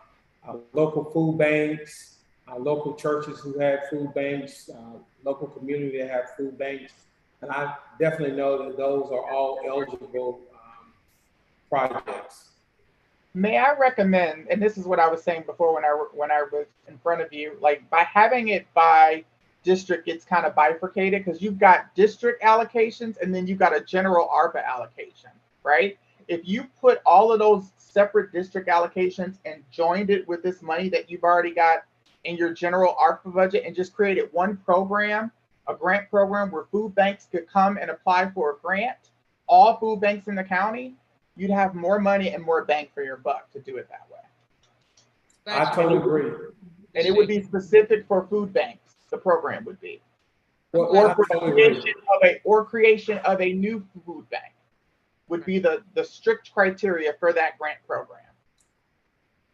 local food banks, local churches who had food banks, local community that have food banks. And I definitely know that those are all eligible projects. May I recommend, and this is what I was saying before when I was in front of you, like by having it by district, it's kind of bifurcated because you've got district allocations and then you've got a general ARPA allocation, right? If you put all of those separate district allocations and joined it with this money that you've already got in your general ARPA budget and just created one program, a grant program where food banks could come and apply for a grant, all food banks in the county, you'd have more money and more bang for your buck to do it that way. I totally agree. And it would be specific for food banks, the program would be. Well, Or creation of a new food bank would be the strict criteria for that grant program.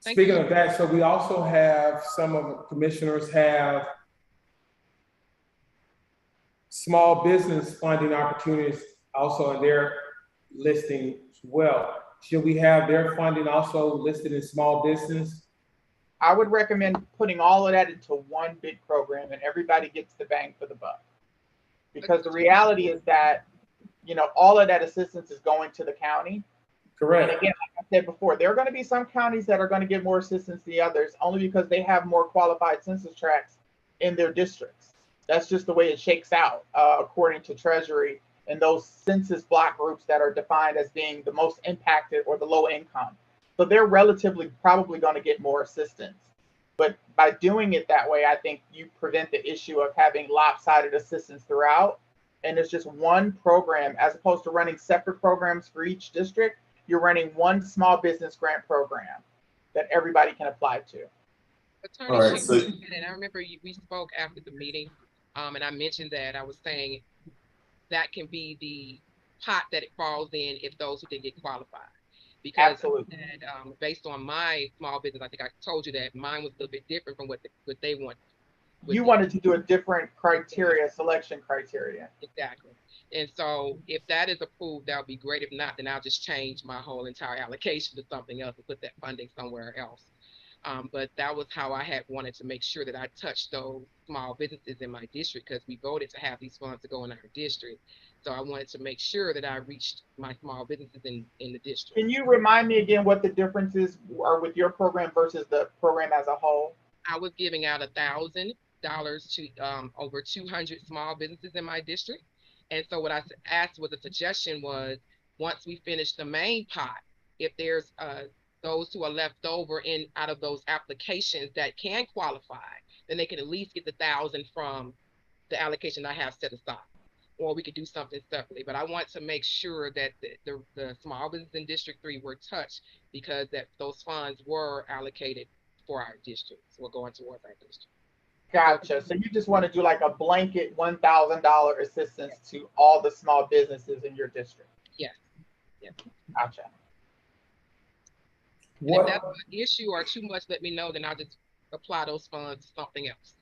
Thank Speaking you. of that, so we also have, some of the commissioners have small business funding opportunities also in their listing as well. Should we have their funding also listed in small business? I would recommend putting all of that into one big program and everybody gets the bang for the buck. Because the reality is that, all of that assistance is going to the county. And Correct. again, like I said before, there are going to be some counties that are going to get more assistance than the others, only because they have more qualified census tracts in their districts. That's just the way it shakes out, according to Treasury and those census block groups that are defined as being the most impacted or the low income. So they're relatively probably going to get more assistance. But by doing it that way, I think you prevent the issue of having lopsided assistance throughout. And it's just one program, as opposed to running separate programs for each district. You're running one small business grant program that everybody can apply to. Attorney All right, Schuster, so- and I remember we spoke after the meeting, and I mentioned that I was saying that can be the pot that it falls in if those who didn't get qualified. Because Absolutely. based on my small business, I think I told you that mine was a little bit different from what they want. You wanted to do a different criteria, selection criteria. Exactly. And so if that is approved, that would be great. If not, then I'll just change my whole entire allocation to something else and put that funding somewhere else. But that was how I had wanted to make sure that I touched those small businesses in my district, because we voted to have these funds to go in our district. So I wanted to make sure that I reached my small businesses in the district. Can you remind me again what the differences are with your program versus the program as a whole? I was giving out $1,000 to over 200 small businesses in my district. And so what I asked was, a suggestion was, once we finish the main pot, if there's those who are left over out of those applications that can qualify, then they can at least get the 1,000 from the allocation I have set aside. Or we could do something separately. But I want to make sure that the small business in District 3 were touched, because those funds were allocated for our districts, were going towards our district. Gotcha. So you just want to do like a blanket $1,000 assistance to all the small businesses in your district? Yes. Yes. Gotcha. And if that's an issue or too much, let me know, then I'll just apply those funds to something else.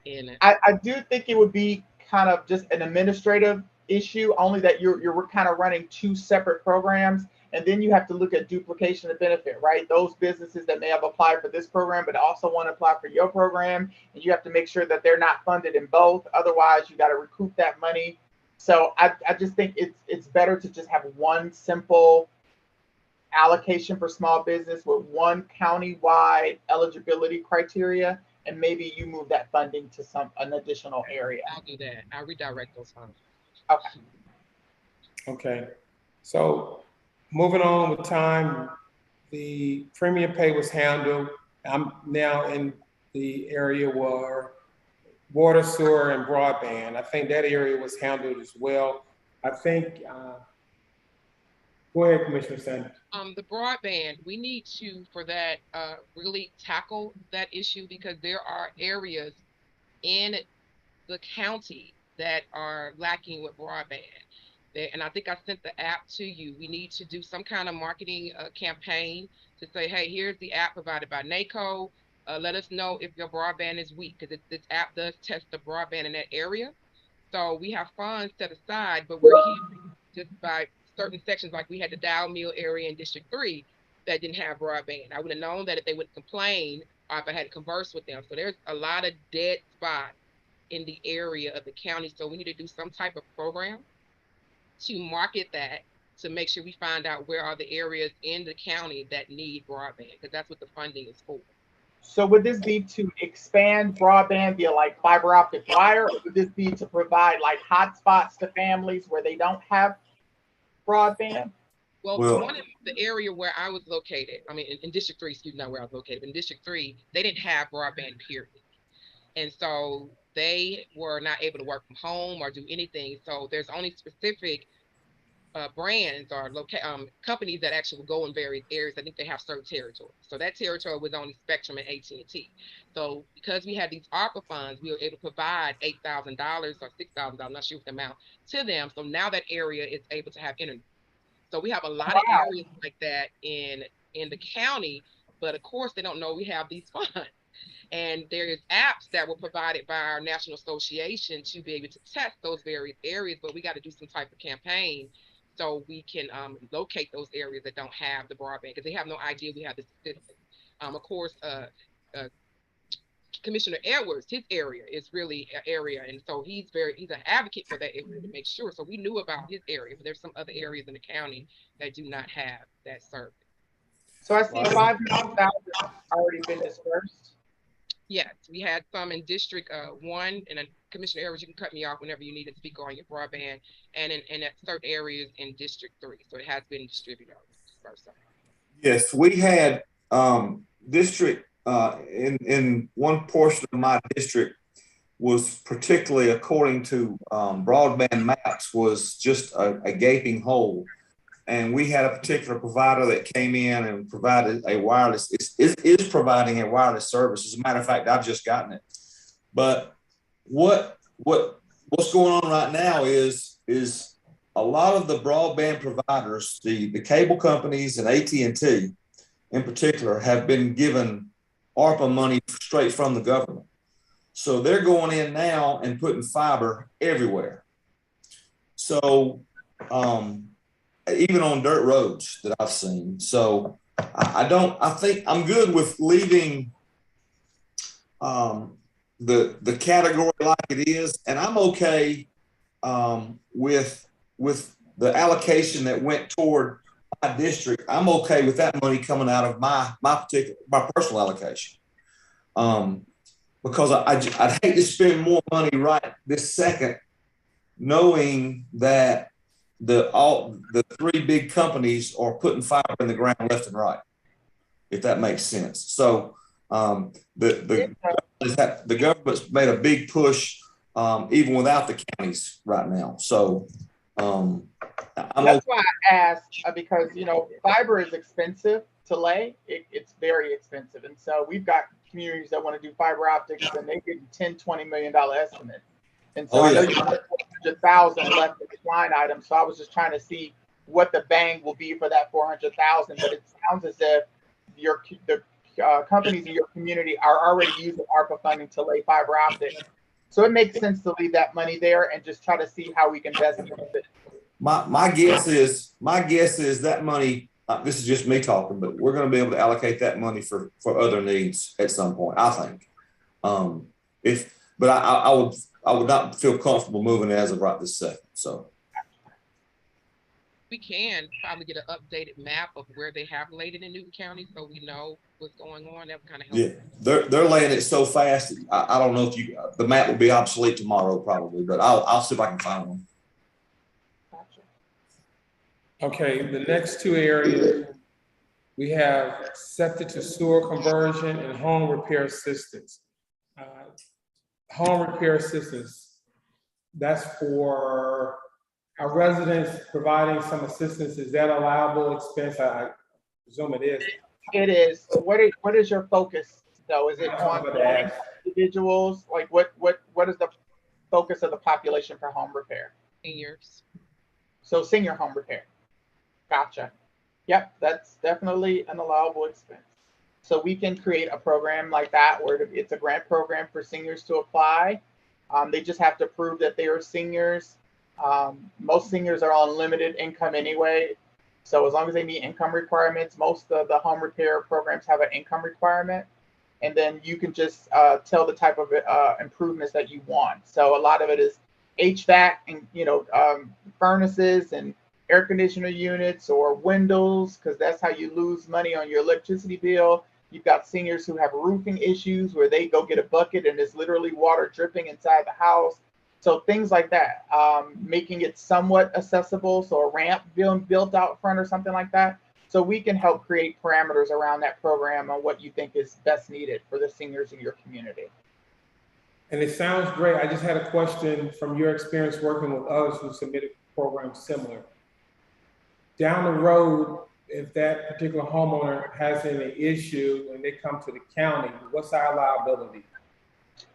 And I do think it would be kind of just an administrative issue, only that you're kind of running two separate programs, and then you have to look at duplication of benefit, right? Those businesses that may have applied for this program but also want to apply for your program, and you have to make sure that they're not funded in both. Otherwise, you got to recoup that money. So I just think it's better to just have one simple allocation for small business with one county-wide eligibility criteria, and maybe you move that funding to an additional area. I'll do that. I'll redirect those funds. Okay. Okay. So moving on with time, the premium pay was handled. I'm now in the area where water, sewer, and broadband. I think that area was handled as well. I think, go ahead, Commissioner Sanders. The broadband, we need to, for that, really tackle that issue, because there are areas in the county that are lacking with broadband. And I think I sent the app to you. We need to do some kind of marketing campaign to say, hey, here's the app provided by NACO. Let us know if your broadband is weak, because this app does test the broadband in that area. So we have funds set aside, but we're here just by certain sections, like we had the Dow Mill area in District 3 that didn't have broadband. I would have known that if they would complain or if I had conversed with them. So there's a lot of dead spots in the area of the county. So we need to do some type of program to market that, to make sure we find out where are the areas in the county that need broadband, because that's what the funding is for. So would this be to expand broadband via like fiber optic wire, or would this be to provide like hotspots to families where they don't have broadband? Well, one in the area where I was located, I mean, in District 3, excuse me, not where I was located, but in District 3, they didn't have broadband, period. And so they were not able to work from home or do anything. So there's only specific brands or companies that actually will go in various areas. I think they have certain territories. So that territory was only Spectrum and AT&T. So because we had these ARPA funds, we were able to provide $8,000 or $6,000, I'm not sure what the amount, to them. So now that area is able to have internet. So we have a lot of areas like that in the county but of course they don't know we have these funds. And there is apps that were provided by our national association to be able to test those various areas, but we got to do some type of campaign so we can locate those areas that don't have the broadband, because they have no idea we have this assistance. Of course, Commissioner Edwards, his area is really an area, and so he's an advocate for that area to make sure. So we knew about his area, but there's some other areas in the county that do not have that service. So I see 5,000 already been dispersed. Yes, we had some in District 1, and Commissioner Edwards, you can cut me off whenever you need to speak on your broadband, and in at certain areas in District 3. So it has been distributed. Yes, we had district in one portion of my district was particularly, according to broadband maps, was just a gaping hole. And we had a particular provider that came in and provided a wireless, is providing a wireless service. As a matter of fact, I've just gotten it. But what's going on right now is a lot of the broadband providers, the cable companies and AT&T in particular, have been given ARPA money straight from the government. So they're going in now and putting fiber everywhere. So even on dirt roads that I've seen. So I think I'm good with leaving the category like it is. And I'm okay with the allocation that went toward my district. I'm okay with that money coming out of my personal allocation. Because I'd hate to spend more money right this second, knowing that the three big companies are putting fiber in the ground left and right, if that makes sense. So the government's made a big push, even without the counties right now. So that's why I asked, because fiber is expensive to lay. It's very expensive, and so we've got communities that want to do fiber optics, and they get $10-20 million estimate. And so I know you have 400,000 left in this line item. So I was just trying to see what the bang will be for that 400,000. But it sounds as if the companies in your community are already using ARPA funding to lay fiber optics. So it makes sense to leave that money there and just try to see how we can best use it. My guess is that money. This is just me talking, but we're going to be able to allocate that money for other needs at some point, I think. But I would not feel comfortable moving it as of right this second. So we can probably get an updated map of where they have laid it in Newton County, so we know what's going on. That would kind of help. Yeah, they're laying it so fast. I don't know if the map will be obsolete tomorrow probably, but I'll see if I can find one. Gotcha. Okay, the next two areas we have septic to sewer conversion and home repair assistance. Home repair assistance, that's for our residents providing some assistance. Is that allowable expense? I presume it is. It is. What is your focus though? Is it on individuals? Like what is the focus of the population for home repair? Seniors. So senior home repair. Gotcha. Yep, that's definitely an allowable expense. So we can create a program like that where it's a grant program for seniors to apply. They just have to prove that they are seniors. Most seniors are on limited income anyway. So as long as they meet income requirements, most of the home repair programs have an income requirement. And then you can just tell the type of improvements that you want. So a lot of it is HVAC and, furnaces and air conditioner units or windows, because that's how you lose money on your electricity bill. You've got seniors who have roofing issues where they go get a bucket and it's literally water dripping inside the house. So things like that, making it somewhat accessible. So a ramp being built out front or something like that. So we can help create parameters around that program on what you think is best needed for the seniors in your community. And it sounds great. I just had a question from your experience working with others who submitted programs similar. Down the road, if that particular homeowner has any issue and they come to the county, what's our liability?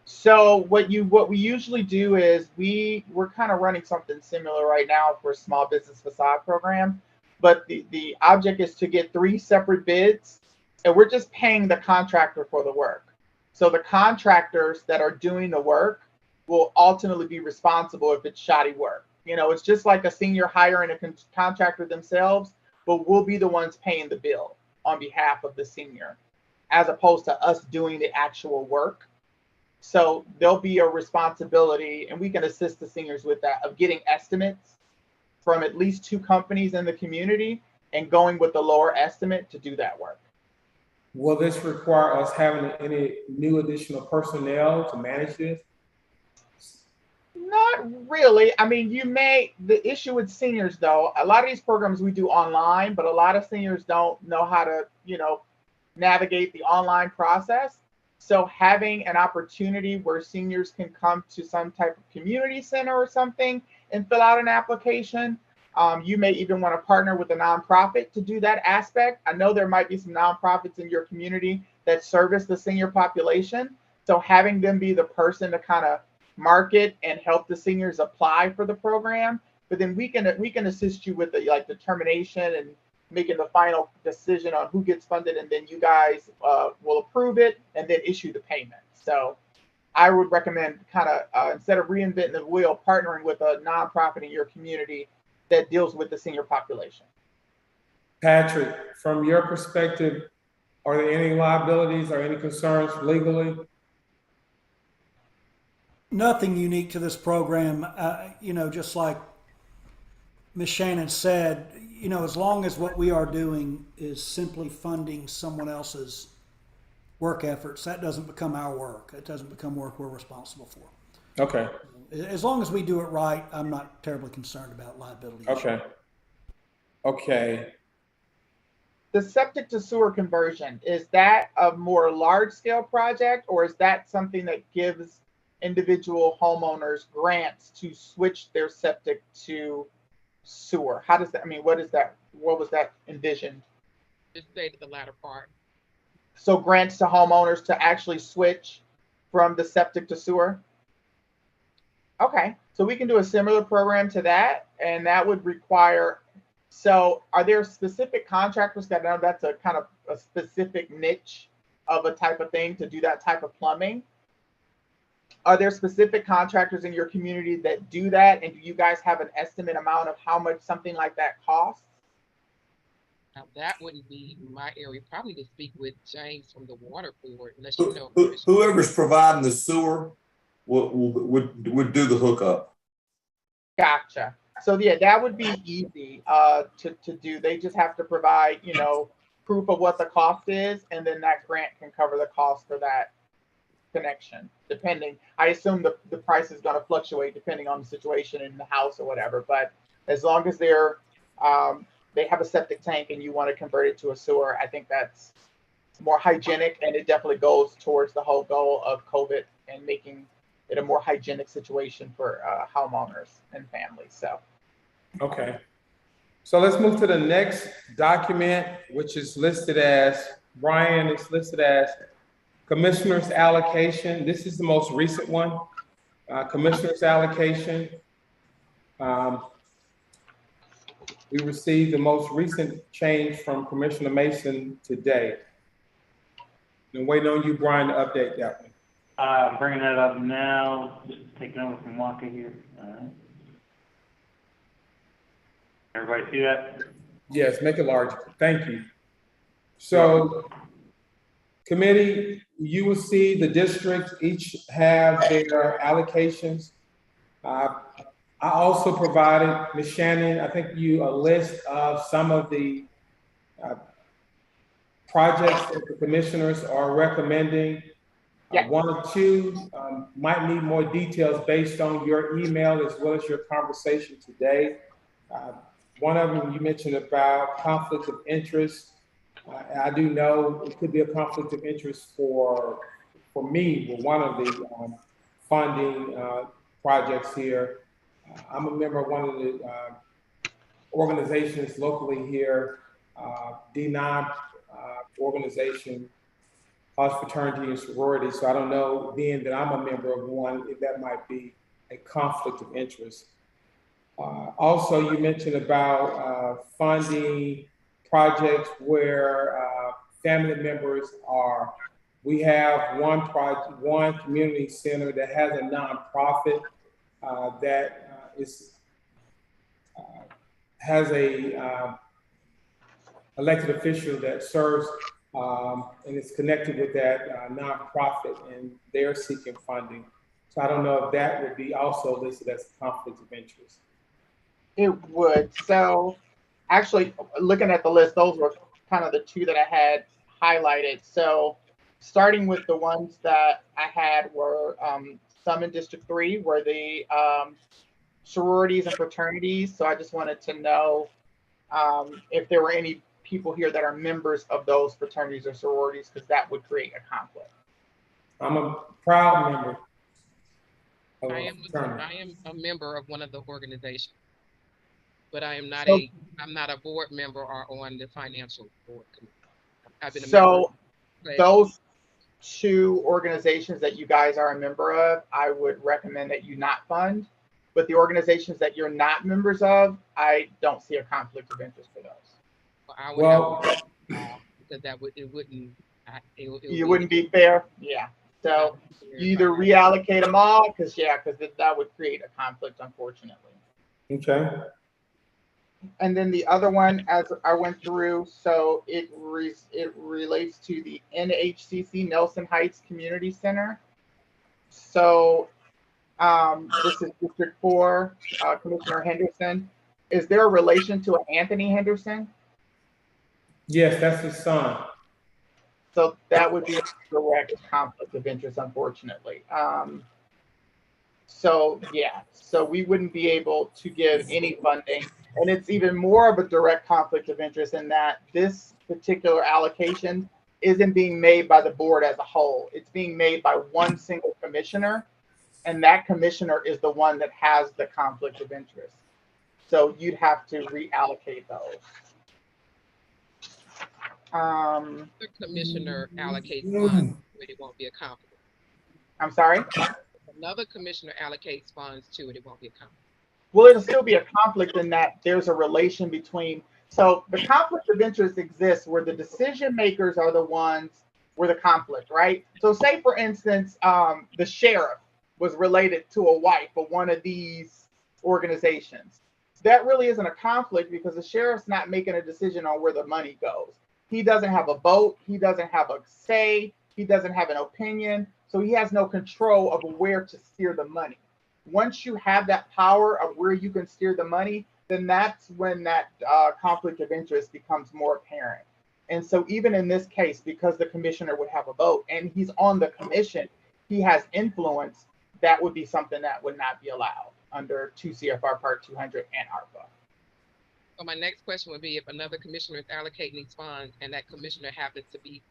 So what we usually do is we're kind of running something similar right now for a small business facade program, but the object is to get 3 separate bids and we're just paying the contractor for the work. So the contractors that are doing the work will ultimately be responsible if it's shoddy work. You know, it's just like a senior hiring a contractor themselves, but we'll be the ones paying the bill on behalf of the senior, as opposed to us doing the actual work. So there'll be a responsibility, and we can assist the seniors with that, of getting estimates from at least 2 companies in the community and going with the lower estimate to do that work. Will this require us having any new additional personnel to manage this? Not really. I mean, the issue with seniors though, a lot of these programs we do online, but a lot of seniors don't know how to, navigate the online process. So having an opportunity where seniors can come to some type of community center or something and fill out an application. You may even want to partner with a nonprofit to do that aspect. I know there might be some nonprofits in your community that service the senior population. So having them be the person to kind of market and help the seniors apply for the program, but then we can assist you with the determination and making the final decision on who gets funded, and then you guys will approve it and then issue the payment. So I would recommend kind of instead of reinventing the wheel, partnering with a nonprofit in your community that deals with the senior population. Patrick, from your perspective, are there any liabilities or any concerns legally? Nothing unique to this program. Just like Ms. Shannon said, as long as what we are doing is simply funding someone else's work efforts, that doesn't become our work. It doesn't become work we're responsible for. Okay. As long as we do it right, I'm not terribly concerned about liability issues. Okay. The septic to sewer conversion, is that a more large scale project, or is that something that gives individual homeowners grants to switch their septic to sewer? How does that, what was that envisioned? Just stated the latter part. So grants to homeowners to actually switch from the septic to sewer? Okay, so we can do a similar program to that, and that would require, so are there specific contractors that know that's a kind of a specific niche of a type of thing to do that type of plumbing? Are there specific contractors in your community that do that? And do you guys have an estimate amount of how much something like that costs? Now that wouldn't be my area, probably to speak with James from the water board, unless you know. Whoever's providing the sewer would do the hookup. Gotcha. So yeah, that would be easy to do. They just have to provide, proof of what the cost is, and then that grant can cover the cost for that connection. Depending, I assume the price is going to fluctuate depending on the situation in the house or whatever. But as long as they have a septic tank and you want to convert it to a sewer, I think that's more hygienic, and it definitely goes towards the whole goal of COVID and making it a more hygienic situation for homeowners and families. So, Okay. So let's move to the next document, which is listed as, Brian, it's listed as Commissioner's Allocation. This is the most recent one. Commissioner's Allocation. We received the most recent change from Commissioner Mason today. And waiting on you, Brian, to update that one. I'm bringing that up now, just taking over from Waka here. All right. Everybody see that? Yes, make it larger. Thank you. So, committee, you will see the districts each have their allocations. I also provided, Ms. Shannon, I think you a list of some of the projects that the commissioners are recommending. Yeah. One or two might need more details based on your email as well as your conversation today. One of them you mentioned about conflict of interest. I do know it could be a conflict of interest for me with one of the funding projects here. I'm a member of one of the organizations locally here, D9 organization, called Fraternity and Sorority. So I don't know, being that I'm a member of one, if that might be a conflict of interest. Also, you mentioned about funding projects where family members are. We have one community center that has a nonprofit that has a elected official that serves and is connected with that nonprofit, and they're seeking funding. So I don't know if that would be also listed as a conflict of interest. It would. So actually, looking at the list, those were kind of the two that I had highlighted. So starting with the ones that I had were some in District 3 were the sororities and fraternities. So I just wanted to know if there were any people here that are members of those fraternities or sororities, because that would create a conflict. I'm a proud member. I am a member of one of the organizations, but I am not So- I'm not a board member or on the financial board committee. I've been a So member. those two organizations that you guys are a member of, I would recommend that you not fund. But the organizations that you're not members of, I don't see a conflict of interest for those. I would Well, because it Wouldn't be fair. Yeah. So you either reallocate them all, because that would create a conflict, unfortunately. okay. And then the other one, as I went through, so it relates to the NHCC Nelson Heights Community Center. So this is District 4, Commissioner Henderson. Is there a relation to Anthony Henderson? Yes, that's his son. So that would be a direct conflict of interest, unfortunately. So we wouldn't be able to give any funding. And it's even more of a direct conflict of interest in that this particular allocation isn't being made by the board as a whole. It's being made by one single commissioner, and that commissioner is the one that has the conflict of interest. So you'd have to reallocate those. The commissioner allocates funds, but it won't be a conflict. I'm sorry? Another commissioner allocates funds to it, it won't be a conflict. Well, it'll still be a conflict in that there's a relation between, so the conflict of interest exists where the decision makers are the ones where the conflict, right? So say, for instance, the sheriff was related to a wife of one of these organizations. That really isn't a conflict because the sheriff's not making a decision on where the money goes. He doesn't have a vote. He doesn't have a say. He doesn't have an opinion. So he has no control of where to steer the money. Once you have that power of where you can steer the money, then that's when that conflict of interest becomes more apparent. And so even in this case, because the commissioner would have a vote and he's on the commission, he has influence, that would be something that would not be allowed under 2 CFR Part 200 and ARPA. So my next question would be, if another commissioner is allocating these funds and that commissioner happens to be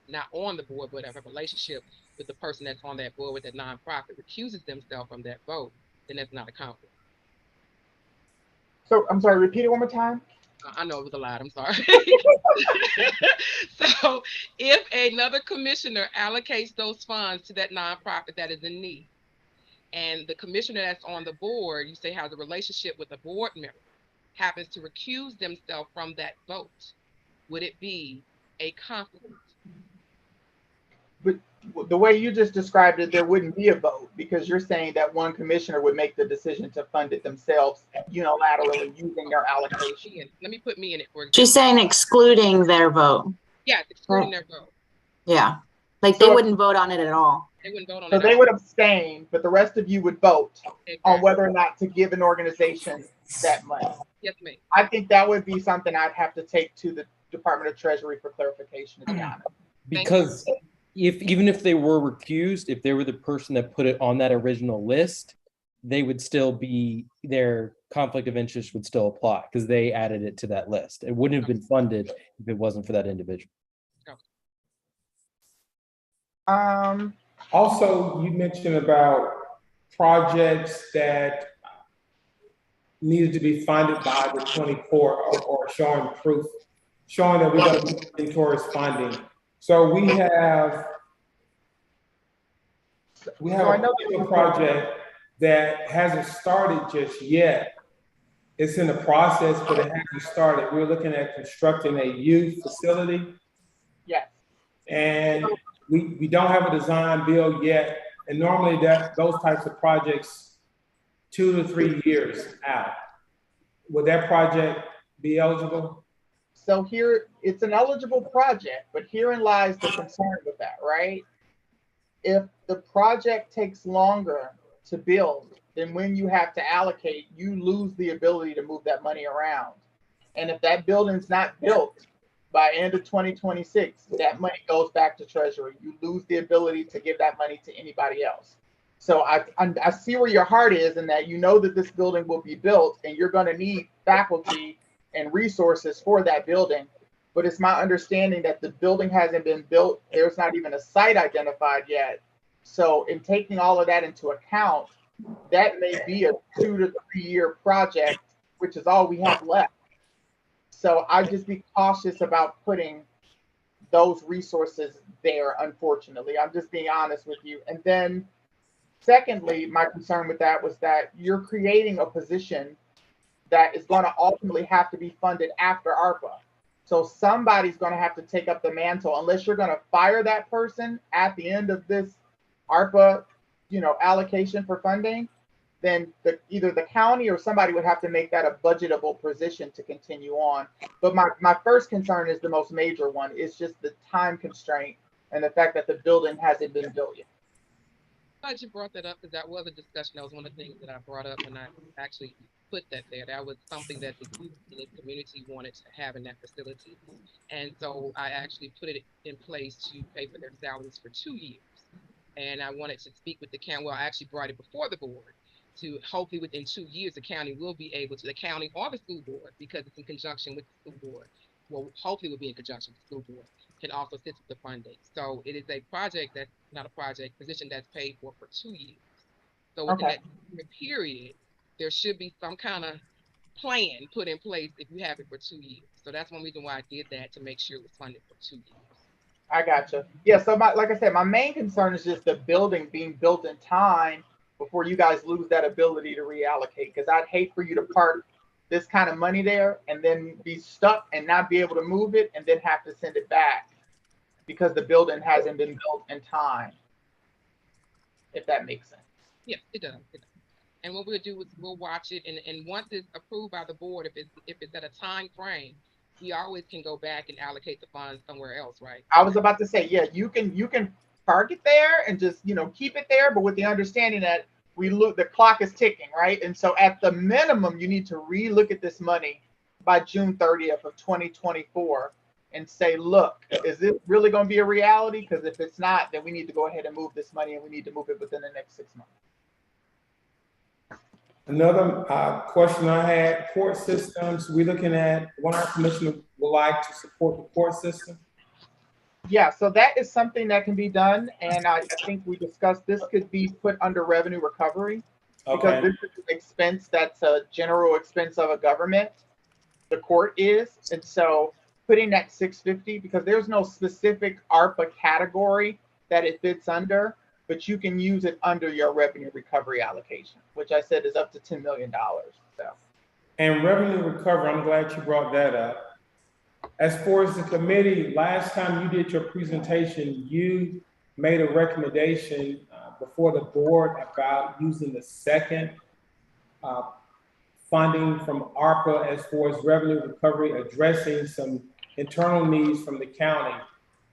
not on the board, but have a relationship with the person that's on that board with that nonprofit, recuses themselves from that vote, then that's not a conflict. So I'm sorry, repeat it one more time. I know it was a lot, I'm sorry. So if another commissioner allocates those funds to that nonprofit that is in need, and the commissioner that's on the board, you say has a relationship with a board member, happens to recuse themselves from that vote, would it be a conflict? But the way you just described it, there wouldn't be a vote because you're saying that one commissioner would make the decision to fund it themselves unilaterally using their allocation. Let me put me in it, for example. She's saying excluding their vote. Yes, excluding their vote. Yeah. Like they So- wouldn't vote on it at all. They wouldn't vote on So it. they would abstain, but the rest of you would vote Exactly. on whether or not to give an organization that money. Yes, ma'am. I think that would be something I'd have to take to the Department of Treasury for clarification, to be honest. Because even if they were recused, if they were the person that put it on that original list, they would still be, their conflict of interest would still apply because they added it to that list. It wouldn't have been funded if it wasn't for that individual. Also, you mentioned about projects that needed to be funded by the 24 or showing proof, showing that we're going to be working towards funding. So we have a project that hasn't started just yet. It's in the process, but it hasn't started. We're looking at constructing a youth facility. Yes. And we don't have a design build yet. And normally those types of projects, 2 to 3 years out. Would that project be eligible? So here, it's an eligible project, but herein lies the concern with that, right? If the project takes longer to build, then when you have to allocate, you lose the ability to move that money around. And if that building's not built by end of 2026, that money goes back to Treasury. You lose the ability to give that money to anybody else. So I see where your heart is in that you know that this building will be built and you're going to need faculty and resources for that building. But it's my understanding that the building hasn't been built. There's not even a site identified yet. So in taking all of that into account, that may be a 2 to 3 year project, which is all we have left. So I just be cautious about putting those resources there, unfortunately. I'm just being honest with you. And then secondly, my concern with that was that you're creating a position that is going to ultimately have to be funded after ARPA. So somebody's going to have to take up the mantle unless you're going to fire that person at the end of this ARPA, allocation for funding. Then either the county or somebody would have to make that a budgetable position to continue on. But my first concern is the most major one. It's just the time constraint and the fact that the building hasn't been built yet. I'm glad you brought that up because that was a discussion. That was one of the things that I brought up when I actually put that there. That was something that the community wanted to have in that facility. And so I actually put it in place to pay for their salaries for 2 years. And I wanted to speak with the county. Well, I actually brought it before the board to hopefully within 2 years, the county will be able to, the county or the school board, because it's in conjunction with the school board. Well, hopefully will be in conjunction with the school board, can also assist with the funding. So it is a project that's not a project, position that's paid for 2 years. So within that period, there should be some kind of plan put in place if you have it for 2 years. So that's one reason why I did that, to make sure it was funded for 2 years. I gotcha. Yeah, so like I said, my main concern is just the building being built in time before you guys lose that ability to reallocate. Because I'd hate for you to park this kind of money there and then be stuck and not be able to move it and then have to send it back because the building hasn't been built in time. If that makes sense. Yeah, it does. And what we'll do is we'll watch it, and once it's approved by the board, if it's at a time frame, we always can go back and allocate the funds somewhere else, right? I was about to say, yeah, you can park it there and just keep it there, but with the understanding that the clock is ticking, right? And so at the minimum, you need to relook at this money by June 30th of 2024 and say, look, is this really going to be a reality? Because if it's not, then we need to go ahead and move this money, and we need to move it within the next 6 months. Another question I had, court systems. We're looking at, one of our commissioners would like to support the court system. Yeah, so that is something that can be done. And I think we discussed this could be put under revenue recovery because this is an expense that's a general expense of a government. The court is. And so putting that 650, because there's no specific ARPA category that it fits under, but you can use it under your revenue recovery allocation, which I said is up to $10 million. So. And revenue recovery, I'm glad you brought that up. As far as the committee, last time you did your presentation, you made a recommendation before the board about using the second funding from ARPA as far as revenue recovery, addressing some internal needs from the county.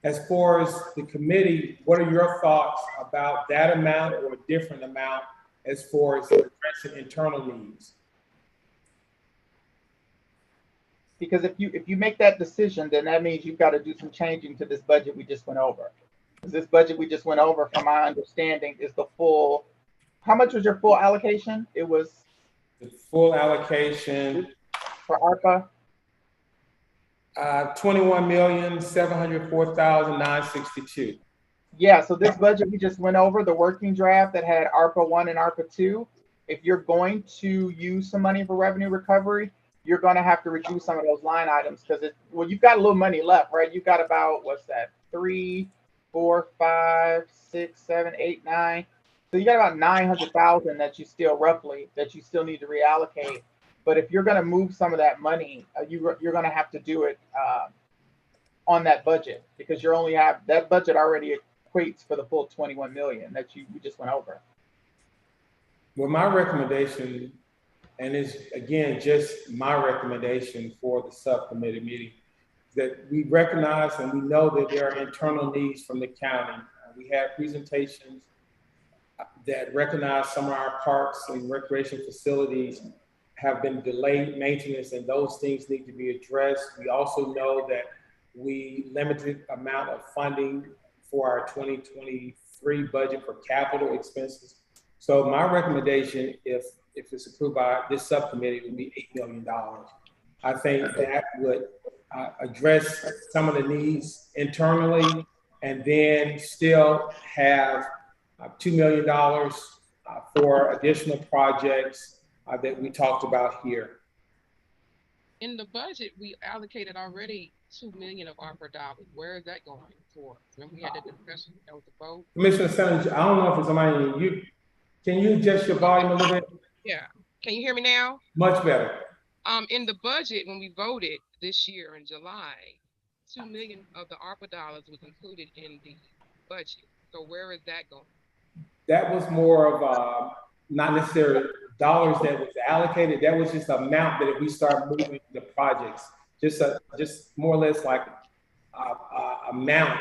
As far as the committee, what are your thoughts about that amount or a different amount as far as addressing internal needs? Because if you make that decision, then that means you've got to do some changing to this budget we just went over. This budget we just went over, from my understanding, is the full. How much was your full allocation? It was the full allocation for ARPA. 21,704,962. Yeah, so this budget we just went over, the working draft that had ARPA 1 and ARPA 2. If you're going to use some money for revenue recovery, you're going to have to reduce some of those line items because you've got a little money left, right? You've got about, 3, 4, 5, 6, 7, 8, 9. So you got about 900,000 that you still need to reallocate. But if you're going to move some of that money, you're going to have to do it on that budget, because you only have, that budget already equates for the full 21 million that we just went over. Well, my recommendation, and it's again, just my recommendation for the subcommittee meeting, that we recognize and we know that there are internal needs from the county. We had presentations that recognize some of our parks and recreation facilities have been delayed maintenance, and those things need to be addressed. We also know that we limited amount of funding for our 2023 budget for capital expenses. So my recommendation, if it's approved by this subcommittee, would be $8 million. I think that would address some of the needs internally, and then still have $2 million for additional projects that we talked about here. In the budget, we allocated already $2 million of ARPA dollars. Where is that going for? Remember we had that discussion, that was the vote? Commissioner Sanders, I don't know if it's somebody, can you adjust your volume a little bit? Yeah, can you hear me now? Much better. In the budget, when we voted this year in July, $2 million of the ARPA dollars was included in the budget. So where is that going? That was more of not necessarily dollars that was allocated. That was just amount that if we start moving the projects, just more or less like amount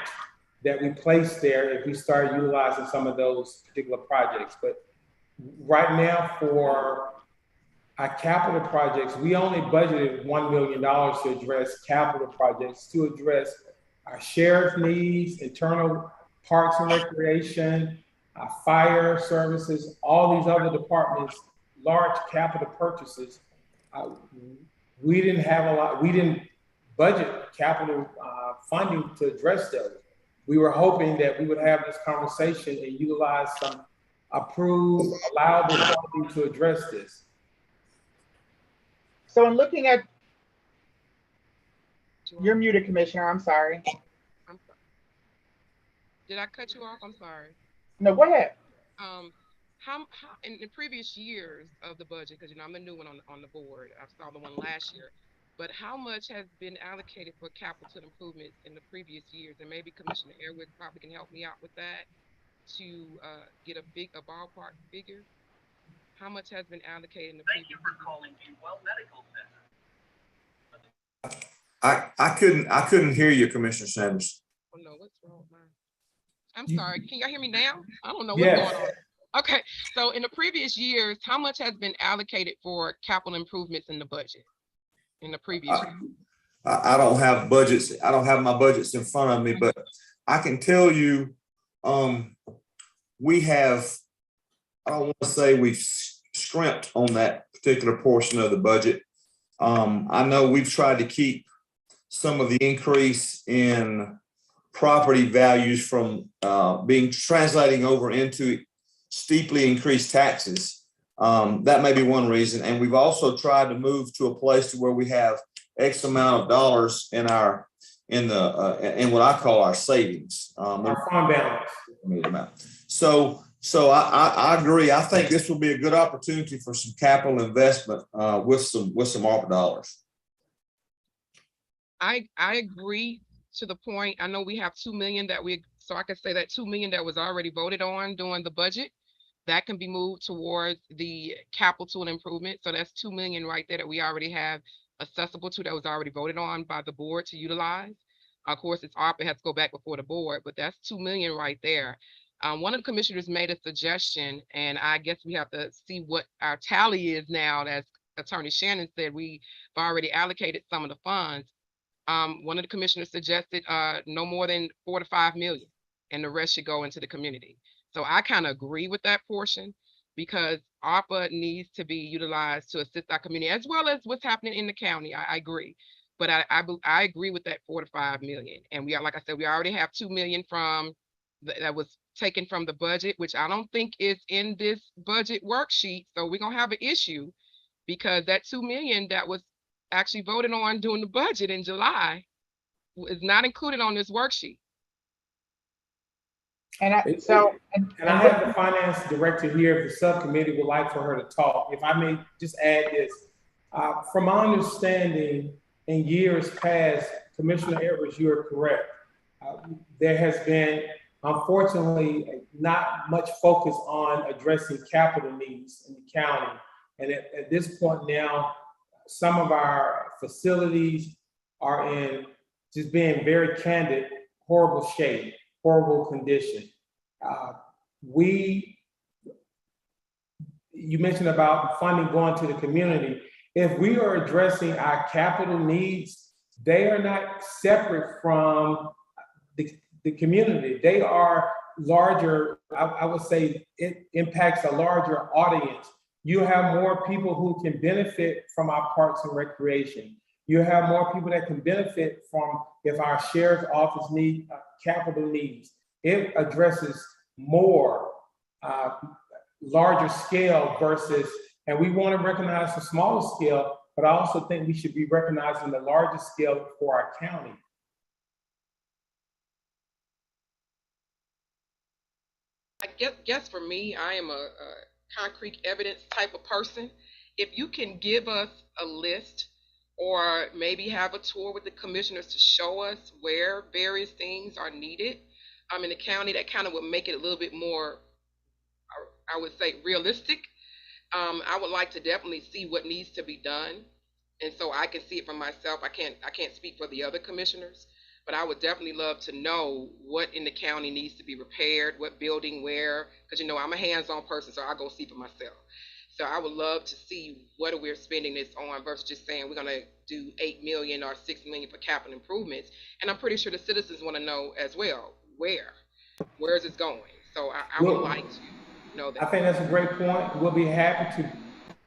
that we place there if we start utilizing some of those particular projects. But right now for our capital projects, we only budgeted $1 million to address capital projects, to address our sheriff needs, internal parks and recreation, fire services, all these other departments, large capital purchases. We didn't have a lot, we didn't budget capital funding to address those. We were hoping that we would have this conversation and utilize some approved, allowable funding to address this. So in looking at, you're muted, Commissioner, I'm sorry. I'm sorry. Did I cut you off? I'm sorry. No, go ahead. How in the previous years of the budget, because I'm the new one on the board, I saw the one last year, but how much has been allocated for capital improvements in the previous years? And maybe Commissioner Airwood probably can help me out with that to get a ballpark figure. How much has been allocated in the previous year? Thank you for calling Well Medical Center. I couldn't hear you, Commissioner Sanders. Oh no, what's wrong with mine? I'm sorry. Can y'all hear me now? I don't know what's Yes. going on. Okay, so in the previous years, how much has been allocated for capital improvements in the budget in the previous year? I don't have budgets. I don't have my budgets in front of me, but I can tell you, we have, I don't want to say we've scrimped on that particular portion of the budget. I know we've tried to keep some of the increase in property values from translating over into steeply increased taxes. That may be one reason. And we've also tried to move to a place to where we have X amount of dollars in what I call our savings. Our fund balance. So I agree. I think this will be a good opportunity for some capital investment with some ARPA dollars. I agree to the point. I know we have 2 million so I could say that 2 million that was already voted on during the budget, that can be moved towards the capital improvement. So that's 2 million right there that we already have accessible to, that was already voted on by the board to utilize. Of course, it's ARPA, it has to go back before the board, but that's 2 million right there. One of the commissioners made a suggestion, and I guess we have to see what our tally is now. As Attorney Shannon said, we've already allocated some of the funds. One of the commissioners suggested no more than 4 to 5 million, and the rest should go into the community. So I kind of agree with that portion, because ARPA needs to be utilized to assist our community as well as what's happening in the county. I agree, but I agree with that 4 to 5 million. And we are, like I said, we already have 2 million from that was taken from the budget, which I don't think is in this budget worksheet. So we're gonna have an issue, because that 2 million that was actually voted on during the budget in July is not included on this worksheet. And I have the finance director here. If the subcommittee would like for her to talk, if I may just add this, from my understanding, in years past, Commissioner Edwards, you are correct. There has been, unfortunately, not much focus on addressing capital needs in the county. And at this point now, some of our facilities are in, just being very candid, horrible shape, horrible condition. You mentioned about funding going to the community. If we are addressing our capital needs, they are not separate from the community. They are larger. I would say it impacts a larger audience. You have more people who can benefit from our parks and recreation. You have more people that can benefit from, if our sheriff's office need capital needs. It addresses more larger scale versus, and we want to recognize the smaller scale, but I also think we should be recognizing the larger scale for our county. I guess for me, I am a concrete evidence type of person. If you can give us a list or maybe have a tour with the commissioners to show us where various things are needed in the county, that kind of would make it a little bit more, I would say, realistic. I would like to definitely see what needs to be done, and so I can see it for myself. I can't speak for the other commissioners, but I would definitely love to know what in the county needs to be repaired, what building where, because I'm a hands-on person, so I'll go see for myself. So I would love to see what we're spending this on versus just saying we're gonna do 8 million or 6 million for capital improvements. And I'm pretty sure the citizens want to know as well, where is it going? So I would like to know that. I think that's a great point. We'll be happy to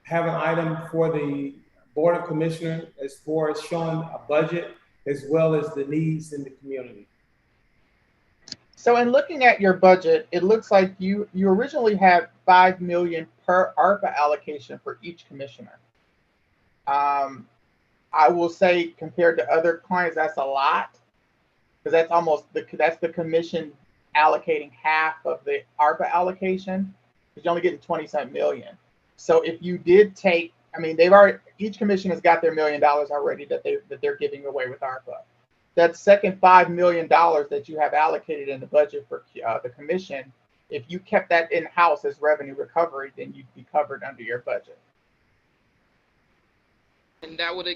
have an item for the Board of Commissioners as far as showing a budget as well as the needs in the community. So in looking at your budget, it looks like you originally had 5 million per ARPA allocation for each commissioner. I will say compared to other clients, that's a lot, because that's almost that's the commission allocating half of the ARPA allocation, because you're only getting 20-something million. So if you did take, each commission has got their $1 million already that they're giving away with ARPA. That second $5 million that you have allocated in the budget for the commission, if you kept that in-house as revenue recovery, then you'd be covered under your budget. And that would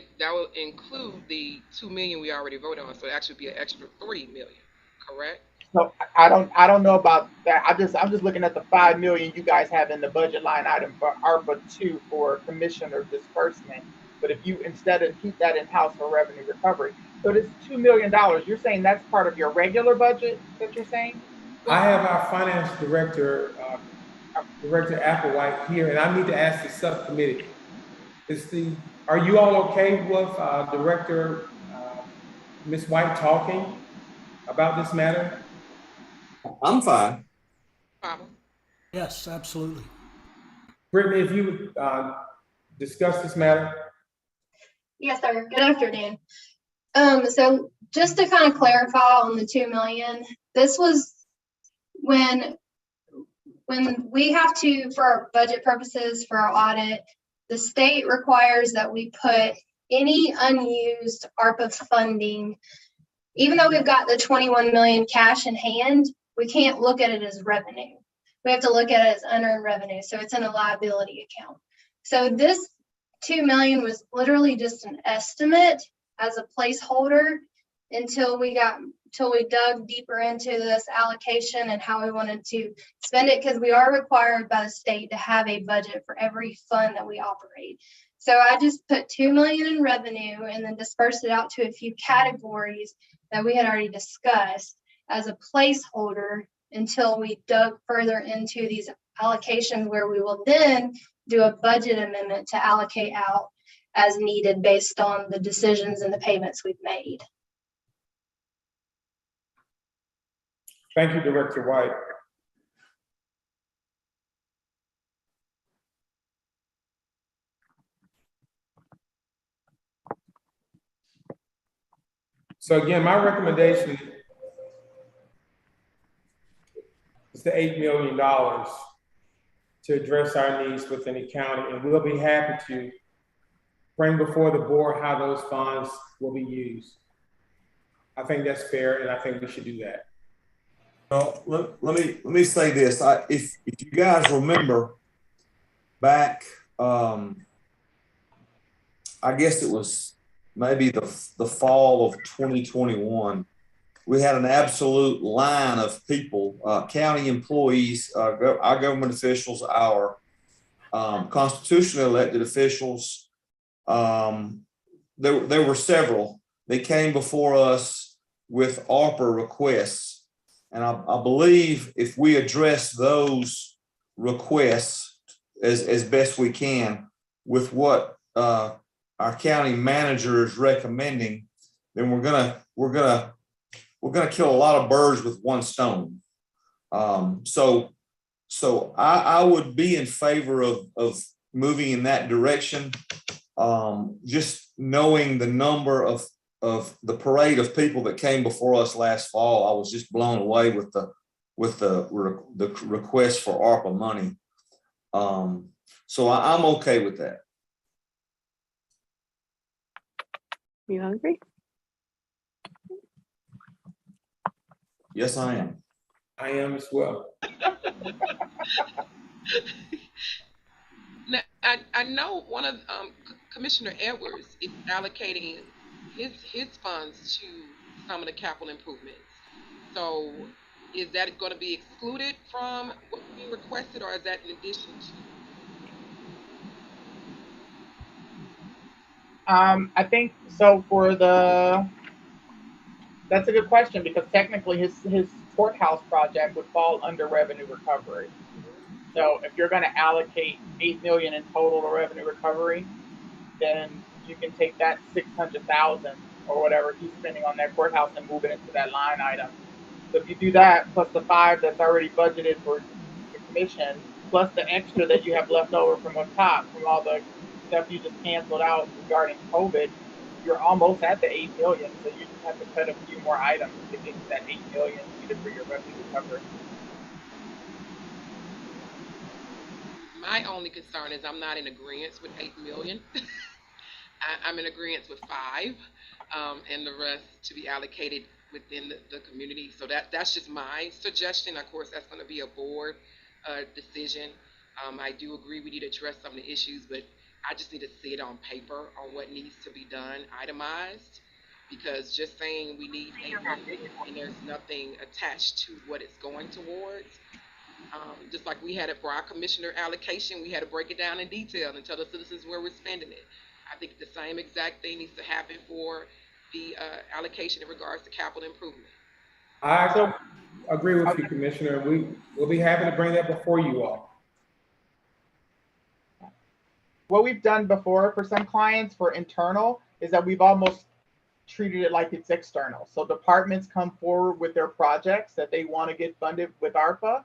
include the 2 million we already voted on, so it actually be an extra 3 million, correct? So I don't know about that. I'm just looking at the 5 million you guys have in the budget line item for ARPA 2 for commissioner disbursement. But if you instead of keep that in-house for revenue recovery, so this $2 million, you're saying that's part of your regular budget that you're saying? I have our finance director, Director Applewhite here, and I need to ask the subcommittee. Are you all okay with Director Ms. White talking about this matter? I'm fine. Yes, absolutely. Brittany, if you would discuss this matter. Yes, sir. Good afternoon. So just to kind of clarify on the 2 million, this was when we have to, for our budget purposes, for our audit, the state requires that we put any unused ARPA funding, even though we've got the 21 million cash in hand, we can't look at it as revenue. We have to look at it as unearned revenue. So it's in a liability account. So this 2 million was literally just an estimate as a placeholder until we dug deeper into this allocation and how we wanted to spend it, because we are required by the state to have a budget for every fund that we operate. So I just put 2 million in revenue and then dispersed it out to a few categories that we had already discussed as a placeholder until we dug further into these allocations, where we will then do a budget amendment to allocate out as needed based on the decisions and the payments we've made. Thank you, Director White. So again, my recommendation is the $8 million to address our needs within the county, and we'll be happy to bring before the board how those funds will be used. I think that's fair, and I think we should do that. Well, let me say this. If you guys remember back, I guess it was maybe the fall of 2021, we had an absolute line of people, county employees, our government officials, our constitutionally elected officials. There were several. They came before us with ARPA requests. And I believe if we address those requests as best we can with what our county manager is recommending, then we're gonna kill a lot of birds with one stone. So I would be in favor of moving in that direction. Just knowing the number of the parade of people that came before us last fall, I was just blown away with the request for ARPA money. So I'm okay with that. You hungry? Yes, I am. I am as well. Now, I know one of Commissioner Edwards is allocating his funds to some of the capital improvements. So is that going to be excluded from what we requested, or is that in addition to? I think so that's a good question, because technically his courthouse project would fall under revenue recovery. So if you're going to allocate $8 million in total to revenue recovery, then you can take that 600,000 or whatever he's spending on that courthouse and move it into that line item. So if you do that, plus the 5 that's already budgeted for the commission, plus the extra that you have left over from up top, from all the stuff you just canceled out regarding COVID, you're almost at the 8 million. So you just have to cut a few more items to get to that 8 million needed for your revenue recovery. My only concern is I'm not in agreement with 8 million. I'm in agreement with 5, and the rest to be allocated within the community. So that's just my suggestion. Of course, that's going to be a board decision. I do agree we need to address some of the issues, but I just need to see it on paper on what needs to be done, itemized, because just saying we need 8 million and there's nothing attached to what it's going towards. Just like we had it for our commissioner allocation, we had to break it down in detail and tell the citizens where we're spending it. I think the same exact thing needs to happen for the allocation in regards to capital improvement. I agree with you, Commissioner. We'll be happy to bring that before you all. What we've done before for some clients for internal is that we've almost treated it like it's external. So departments come forward with their projects that they want to get funded with ARPA,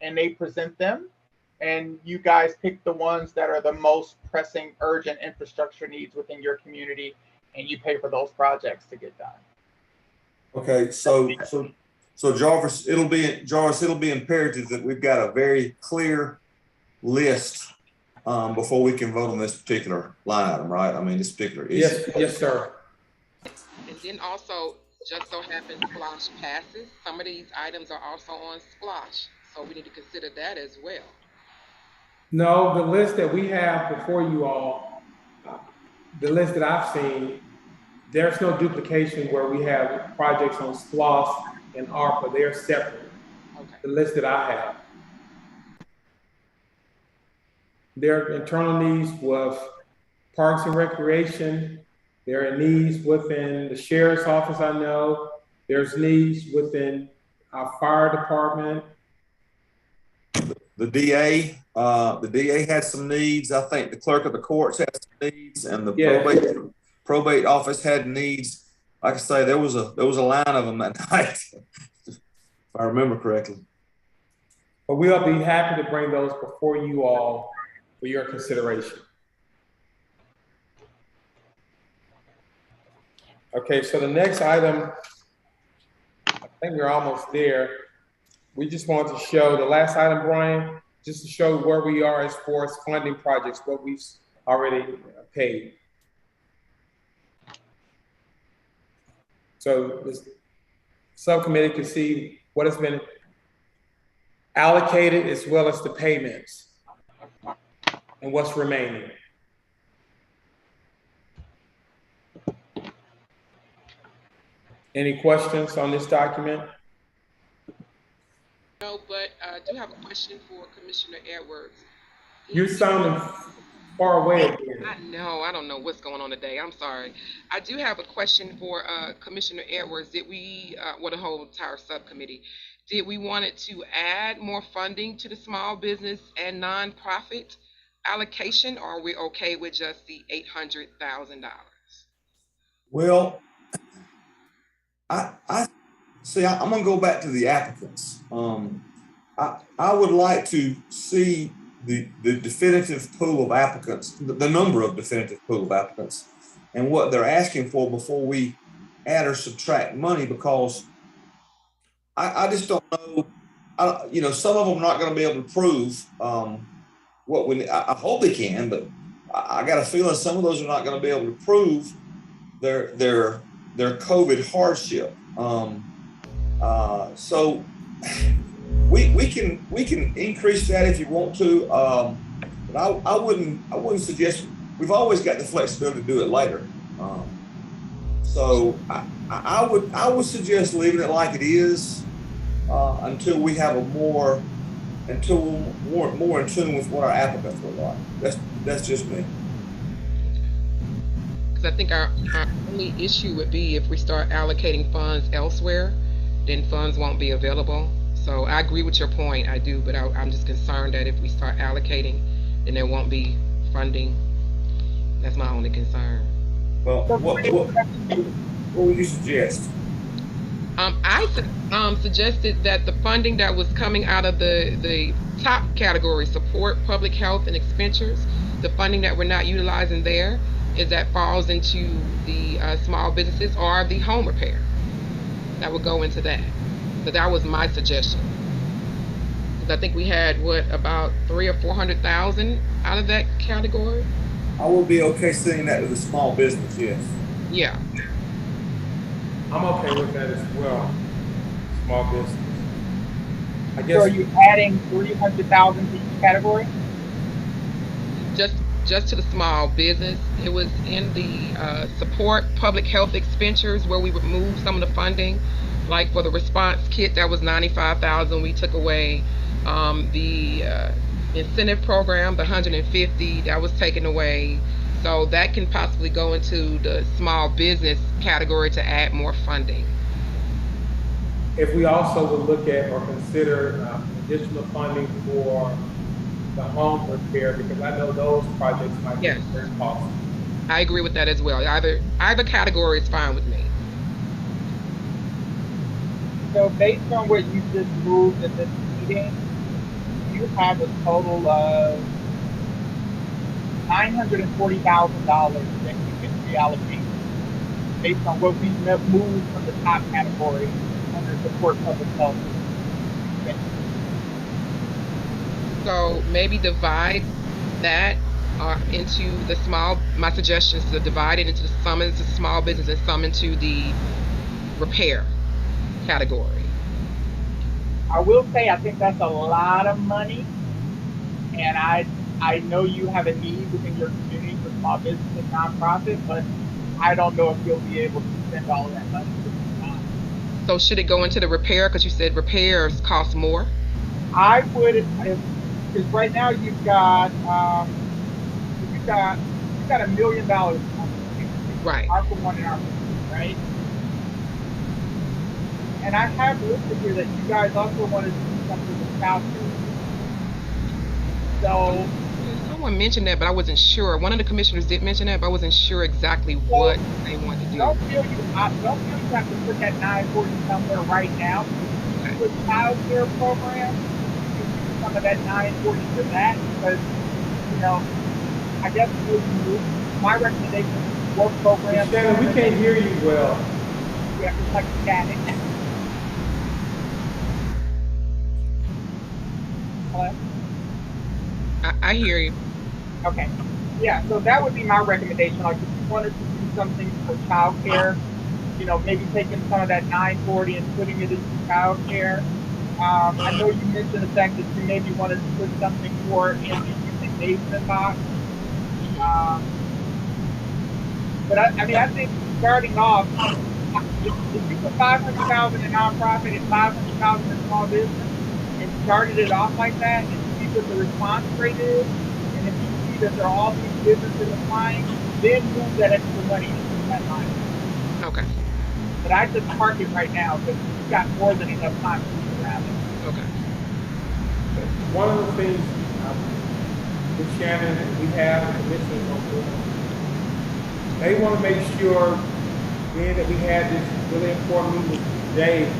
and they present them, and you guys pick the ones that are the most pressing, urgent infrastructure needs within your community, and you pay for those projects to get done. Okay, so Jarvis, it'll be imperative that we've got a very clear list before we can vote on this particular line item, right? I mean, this particular issue. Yes, sir. And then also, just so happens SPLOSH passes. Some of these items are also on SPLOSH, so we need to consider that as well. No, the list that we have before you all, the list that I've seen, there's no duplication where we have projects on SPLOSH and ARPA. They're separate. Okay. The list that I have. There are internal needs with Parks and Recreation. There are needs within the Sheriff's Office, I know. There's needs within our fire department. The DA had some needs. I think the clerk of the courts had some needs, and the probate office had needs. Like I say, there was a line of them that night, if I remember correctly. But we'll be happy to bring those before you all for your consideration. Okay, so the next item, I think we're almost there. We just want to show the last item, Brian, just to show where we are as far as funding projects, what we've already paid. So this subcommittee can see what has been allocated as well as the payments and what's remaining. Any questions on this document? No, but I do have a question for Commissioner Edwards. You're sounding far away again. I know, I don't know what's going on today. I'm sorry. I do have a question for Commissioner Edwards. Did we, the whole entire subcommittee, did we want it to add more funding to the small business and nonprofit allocation, or are we okay with just the $800,000? Well, I see. I'm gonna go back to the applicants. I would like to see the definitive pool of applicants, the number of definitive pool of applicants, and what they're asking for before we add or subtract money, because I just don't know. Some of them are not going to be able to prove what we. I hope they can, but I got a feeling some of those are not going to be able to prove their COVID hardship. So we can increase that if you want to, but I wouldn't suggest. We've always got the flexibility to do it later. So I would suggest leaving it like it is until we have more in tune with what our applicants look like. That's just me. Because I think our only issue would be if we start allocating funds elsewhere, then funds won't be available. So I agree with your point, I do, but I'm just concerned that if we start allocating, then there won't be funding. That's my only concern. Well, what would you suggest? I suggested that the funding that was coming out of the top category, support, public health, and expenditures, the funding that we're not utilizing there, is that falls into the small businesses or the home repair. That would go into that. So that was my suggestion. Because I think we had about 300,000 or 400,000 out of that category. I would be okay sending that to the small business, yes. Yeah. I'm okay with that as well. Small business. I guess. So are you adding 300,000 to each category? Just to the small business. It was in the support public health expenditures where we would move some of the funding. Like for the response kit, that was 95,000. We took away the incentive program, the 150, that was taken away. So that can possibly go into the small business category to add more funding. If we also would look at or consider additional funding for the home repair, because I know those projects might be very costly. I agree with that as well. Either category is fine with me. So based on what you just moved in this meeting, you have a total of $940,000 that you can reallocate based on what we've moved from the top category under support public health. So maybe divide that into the small. My suggestion is to divide it into some into small business and some into the repair category. I will say I think that's a lot of money, and I know you have a need within your community for small business and nonprofit, but I don't know if you'll be able to spend all of that money. So should it go into the repair? Because you said repairs cost more. I would, because right now you've got $1 million. Right. ARPA 1 and ARPA 2, right? And I have listed here that you guys also want to do something with child care. So someone mentioned that, but I wasn't sure. One of the commissioners did mention that, but I wasn't sure exactly what they wanted to do. Don't feel you have to put that 940 somewhere right now. Okay. With child care program, you can use some of that 940 for that, because I guess my recommendation is work program. Shannon, we can't hear you well. Yeah, it's like static. Hello? I hear you. Okay. Yeah, so that would be my recommendation. Like if you wanted to do something for childcare, you know, maybe taking some of that 940 and putting it into childcare. I know you mentioned the fact that you maybe wanted to put something more in the youth engagement box. But I mean, I think starting off, if you put 500,000 in nonprofit and 500,000 in small business, and started it off like that, and see what the response rate is, and if you see that there are all these businesses applying, then move that extra money into that line. Okay, But I just park it right now because we've got more than enough time to move around it. okay. One of the things with Shannon, we have the commissioners on board. They want to make sure, being that we had this really important meeting today,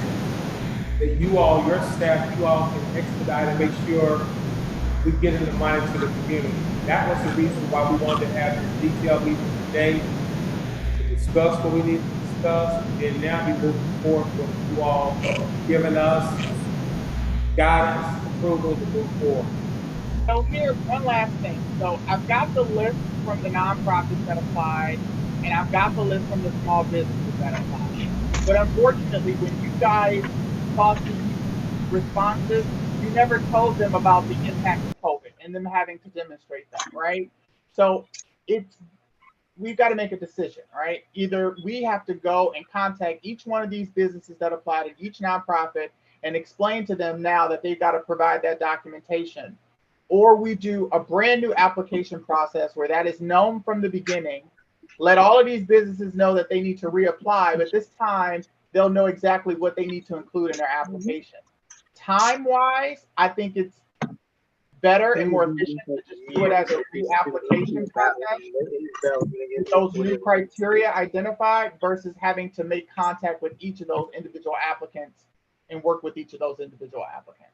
that you all, your staff, you all can expedite and make sure we get the money to the community. That was the reason why we wanted to have this detailed meeting today, to discuss what we need to discuss, and now be moving forward with you all giving us guidance, approval to move forward. So here's one last thing. So I've got the list from the nonprofits that applied, and I've got the list from the small businesses that applied. But unfortunately, when you guys saw these responses, you never told them about the impact of COVID and them having to demonstrate that, right? So we've got to make a decision, right? Either we have to go and contact each one of these businesses that applied at each nonprofit and explain to them now that they've got to provide that documentation, or we do a brand new application process where that is known from the beginning. Let all of these businesses know that they need to reapply, but this time they'll know exactly what they need to include in their application. Time-wise, I think it's better and more efficient to just do it as a reapplication process with those new criteria identified versus having to make contact with each of those individual applicants and work with each of those individual applicants.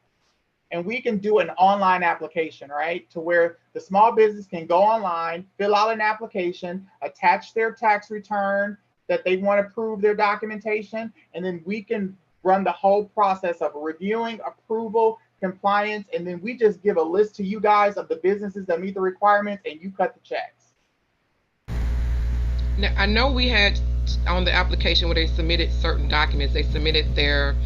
And we can do an online application, right? To where the small business can go online, fill out an application, attach their tax return that they want to prove their documentation, and then we can run the whole process of reviewing, approval, compliance, and then we just give a list to you guys of the businesses that meet the requirements, and you cut the checks. Now, I know we had on the application where they submitted certain documents, they submitted their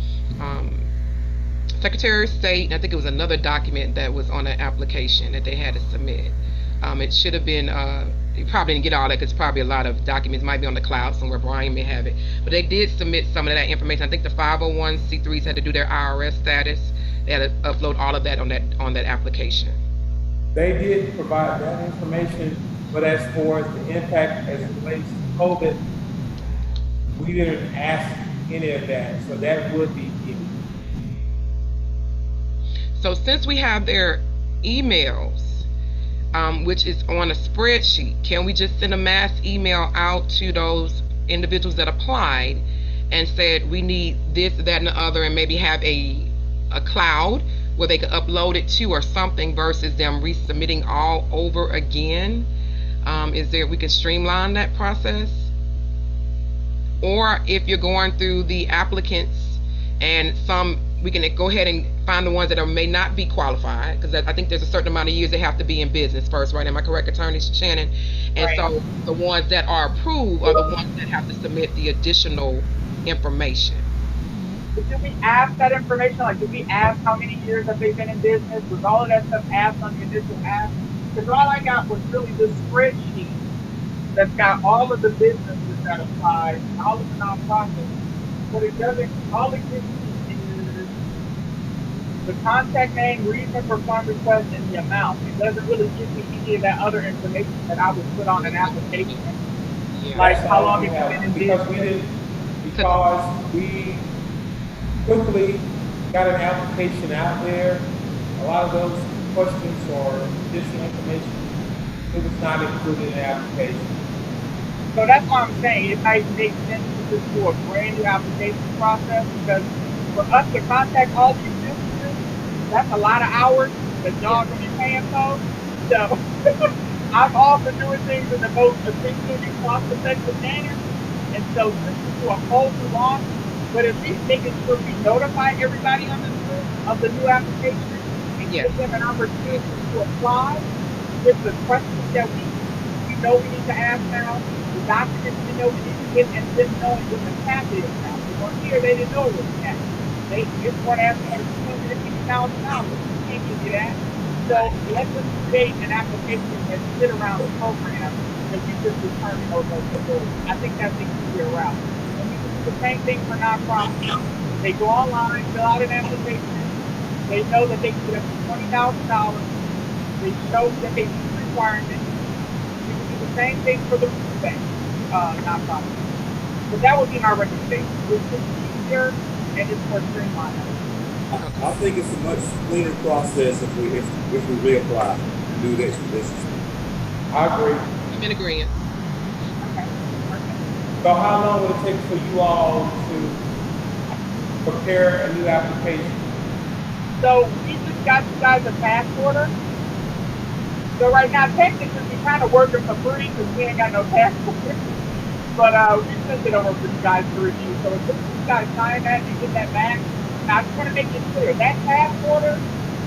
Secretary of State, and I think it was another document that was on the application that they had to submit. It should have been, you probably didn't get all that because probably a lot of documents might be on the cloud somewhere. Brian may have it. But they did submit some of that information. I think the 501c3s had to do their IRS status. They had to upload all of that on that application. They did provide that information, but as far as the impact as it relates to COVID, we didn't ask any of that. So that would be given. So since we have their emails, which is on a spreadsheet, can we just send a mass email out to those individuals that applied and said we need this, that, and the other, and maybe have a cloud where they could upload it to or something versus them resubmitting all over again? We can streamline that process? Or if you're going through the applicants and we can go ahead and find the ones that may not be qualified, because I think there's a certain amount of years they have to be in business first, right? Am I correct, Attorney Shannon? And Right. So the ones that are approved are the ones that have to submit the additional information. But did we ask that information? Like, did we ask how many years have they been in business? Was all of that stuff asked on the initial ask? Because all I got was really this spreadsheet that's got all of the businesses that applied, all of the nonprofits. But it doesn't, all it gives me is the contact name, reason for fund request, and the amount. It doesn't really give me any of that other information that I would put on an application. Yeah. Like That's how all long we have you have, been in business? because we quickly got an application out there. A lot of those questions or additional information, it was not included in the application. So that's why I'm saying it might make sense to just do a brand new application process, because for us to contact all these businesses, that's a lot of hours that y'all gonna be paying for. So I'm all for doing things in the most efficient and cost-effective manner. And so just to do a whole new launch, but at least making sure we notify everybody on this list of the new application and Yes. give them an opportunity to apply with the questions that we know we need to ask now, the documents we know we need to get and them knowing what the cap is now. They weren't here, they didn't know it was a cap. They just weren't asking for $250,000. We can't give you that. So let them create an application and sit around the program and we just determine those eligibility. I think that's the easier route. And we can do the same thing for nonprofits. They go online, fill out an application. They know that they can get up to $20,000. They show that they meet the requirements. We can do the same thing for the food bank nonprofit. But that would be my recommendation. It's just easier and it's more streamlined. I think it's a much cleaner process if we reapply and do the expeditions. I agree. I'm in agreement. Okay. So how long will it take for you all to prepare a new application? So we just got you guys a task order. So right now, technically, we're kind of working for free because we ain't got no task order. But we sent it over for you guys to review. So as soon as you guys sign that and get that back, now I just want to make it clear, that task order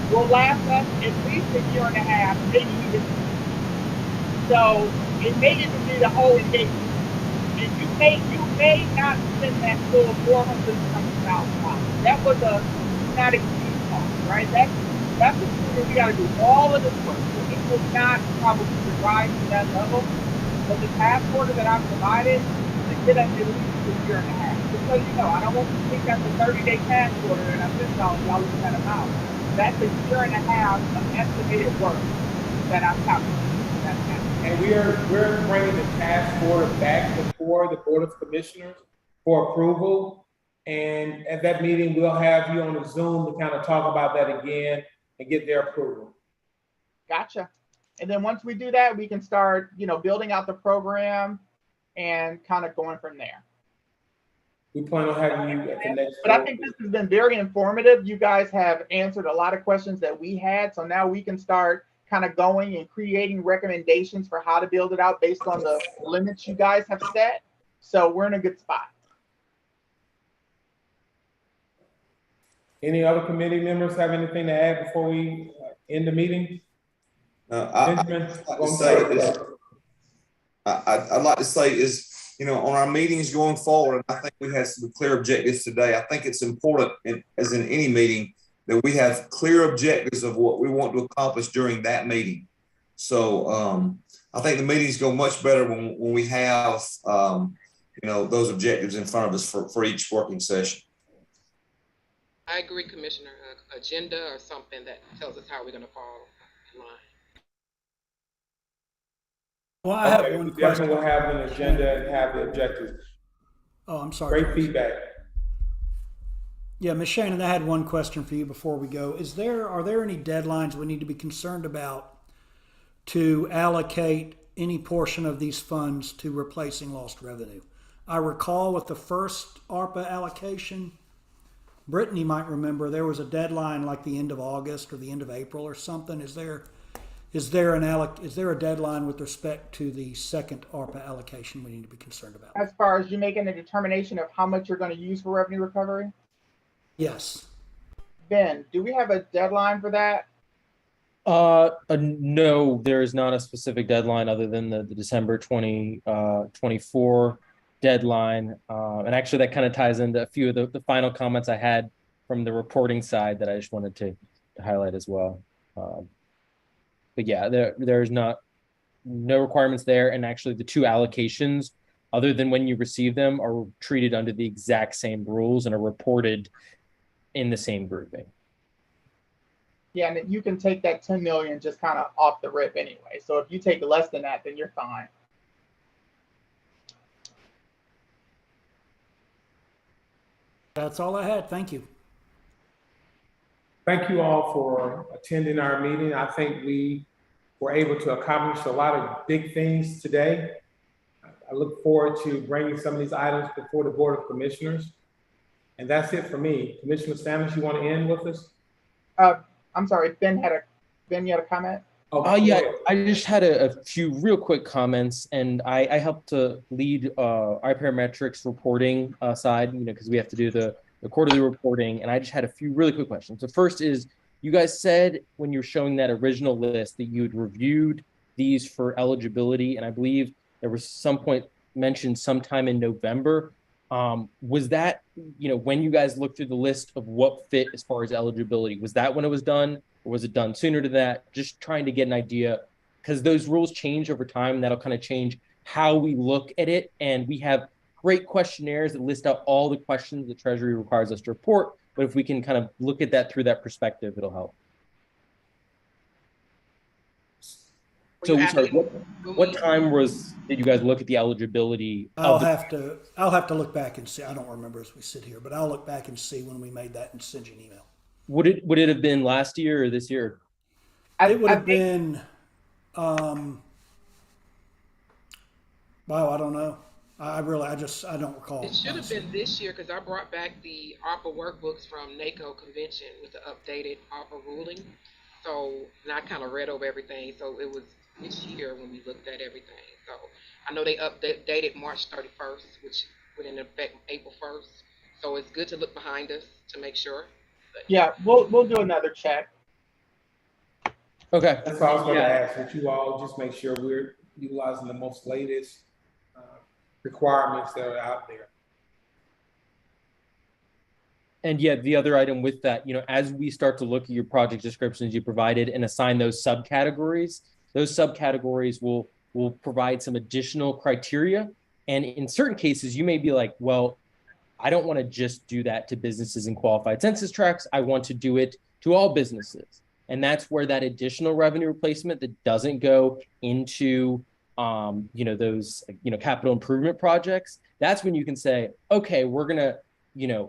will last us at least a year and a half, maybe even 2 years. So it may even be the whole engagement. And you may not spend that full $400,000. That was a not exceed cost, right? That's what we got to do all of this work. So it will not probably rise to that level. But the task order that I've provided to get us at least a year and a half. Because I don't want you to think that's a 30-day task order and I send y'all that amount. That's a year and a half of estimated work that I've calculated. And we're bringing the task order back before the Board of Commissioners for approval. And at that meeting, we'll have you on the Zoom to kind of talk about that again and get their approval. Gotcha. And then once we do that, we can start, building out the program and kind of going from there. We plan on having you at the next. But I think this has been very informative. You guys have answered a lot of questions that we had. So now we can start kind of going and creating recommendations for how to build it out based on the limits you guys have set. So we're in a good spot. Any other committee members have anything to add before we end the meeting? I'd like to say is, on our meetings going forward, I think we have some clear objectives today. I think it's important, as in any meeting, that we have clear objectives of what we want to accomplish during that meeting. So I think the meetings go much better when we have, those objectives in front of us for each working session. I agree, Commissioner. Agenda or something that tells us how we're going to fall in line. Well, I have one we question. definitely will have an agenda and have the objectives. Oh, I'm sorry. Great feedback. Yeah, Ms. Shannon, I had one question for you before we go. Are there any deadlines we need to be concerned about to allocate any portion of these funds to replacing lost revenue? I recall with the first ARPA allocation, Brittany might remember there was a deadline like the end of August or the end of April or something. Is there a deadline with respect to the second ARPA allocation we need to be concerned about? As far as you making a determination of how much you're going to use for revenue recovery? Yes. Ben, do we have a deadline for that? No, there is not a specific deadline other than the December 2024 deadline. And actually that kind of ties into a few of the final comments I had from the reporting side that I just wanted to highlight as well. But yeah, there's no requirements there. And actually the two allocations, other than when you receive them, are treated under the exact same rules and are reported in the same grouping. Yeah, and you can take that 10 million just kind of off the rip anyway. So if you take less than that, then you're fine. That's all I had. Thank you. Thank you all for attending our meeting. I think we were able to accomplish a lot of big things today. I look forward to bringing some of these items before the Board of Commissioners. And that's it for me. Commissioner Sanders, you want to end with us? I'm sorry, Ben, you had a comment? Yeah, I just had a few real quick comments, and I helped to lead iParametrics reporting side, because we have to do the quarterly reporting, and I just had a few really quick questions. The first is, you guys said when you were showing that original list that you'd reviewed these for eligibility, and I believe there was some point mentioned sometime in November. Was that, when you guys looked through the list of what fit as far as eligibility, was that when it was done, or was it done sooner to that? Just trying to get an idea, because those rules change over time, and that'll kind of change how we look at it. And we have great questionnaires that list out all the questions the Treasury requires us to report. But if we can kind of look at that through that perspective, it'll help. Were So you sorry, asking what time did you guys look at the eligibility I'll of have to look back and see. I don't remember as we sit here, but I'll look back and see when we made that and send you an email. would it have been last year or this year? It would have been, wow, I don't know. I don't recall. It should have honestly. been this year because I brought back the ARPA workbooks from NACO convention with the updated ARPA ruling. So, and I kind of read over everything. So it was this year when we looked at everything. So I know they updated March 31st, which went into effect April 1st. So it's good to look behind us to make sure. But Yeah, we'll do another check. Okay. That's what I was gonna ask, that you all just make sure we're utilizing the most latest requirements that are out there. And yeah, the other item with that, as we start to look at your project descriptions you provided and assign those subcategories will provide some additional criteria. And in certain cases, you may be like, well, I don't want to just do that to businesses in qualified census tracts. I want to do it to all businesses. And that's where that additional revenue replacement that doesn't go into those capital improvement projects, that's when you can say, okay, we're gonna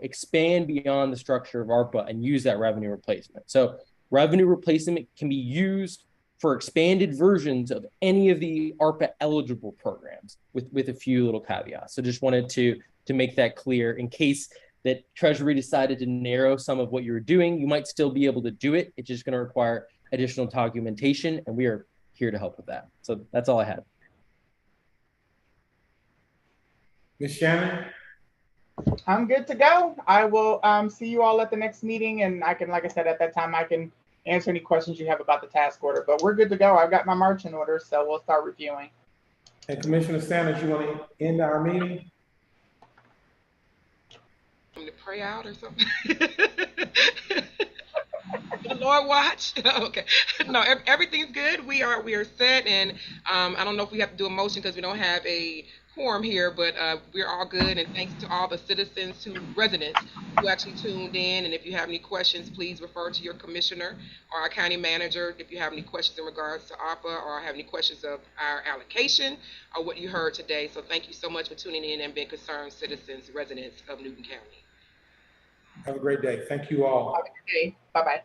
expand beyond the structure of ARPA and use that revenue replacement. So revenue replacement can be used for expanded versions of any of the ARPA eligible programs with a few little caveats. So just wanted to make that clear in case that Treasury decided to narrow some of what you were doing. You might still be able to do it. It's just going to require additional documentation, and we are here to help with that. So that's all I had. Ms. Shannon? I'm good to go. I will see you all at the next meeting, and I can, like I said, at that time, I can answer any questions you have about the task order. But we're good to go. I've got my marching orders, so we'll start reviewing. And Commissioner Sanders, you want to end our meeting? I'm to pray out or something. The Lord watch. Okay. No, everything's good. We are set, and I don't know if we have to do a motion because we don't have a quorum here, but we're all good. And thanks to all the residents who actually tuned in. And if you have any questions, please refer to your commissioner or our county manager if you have any questions in regards to ARPA or have any questions of our allocation or what you heard today. So thank you so much for tuning in and being concerned citizens, residents of Newton County. Have a great day. Thank you all. Have a good day. Bye-bye.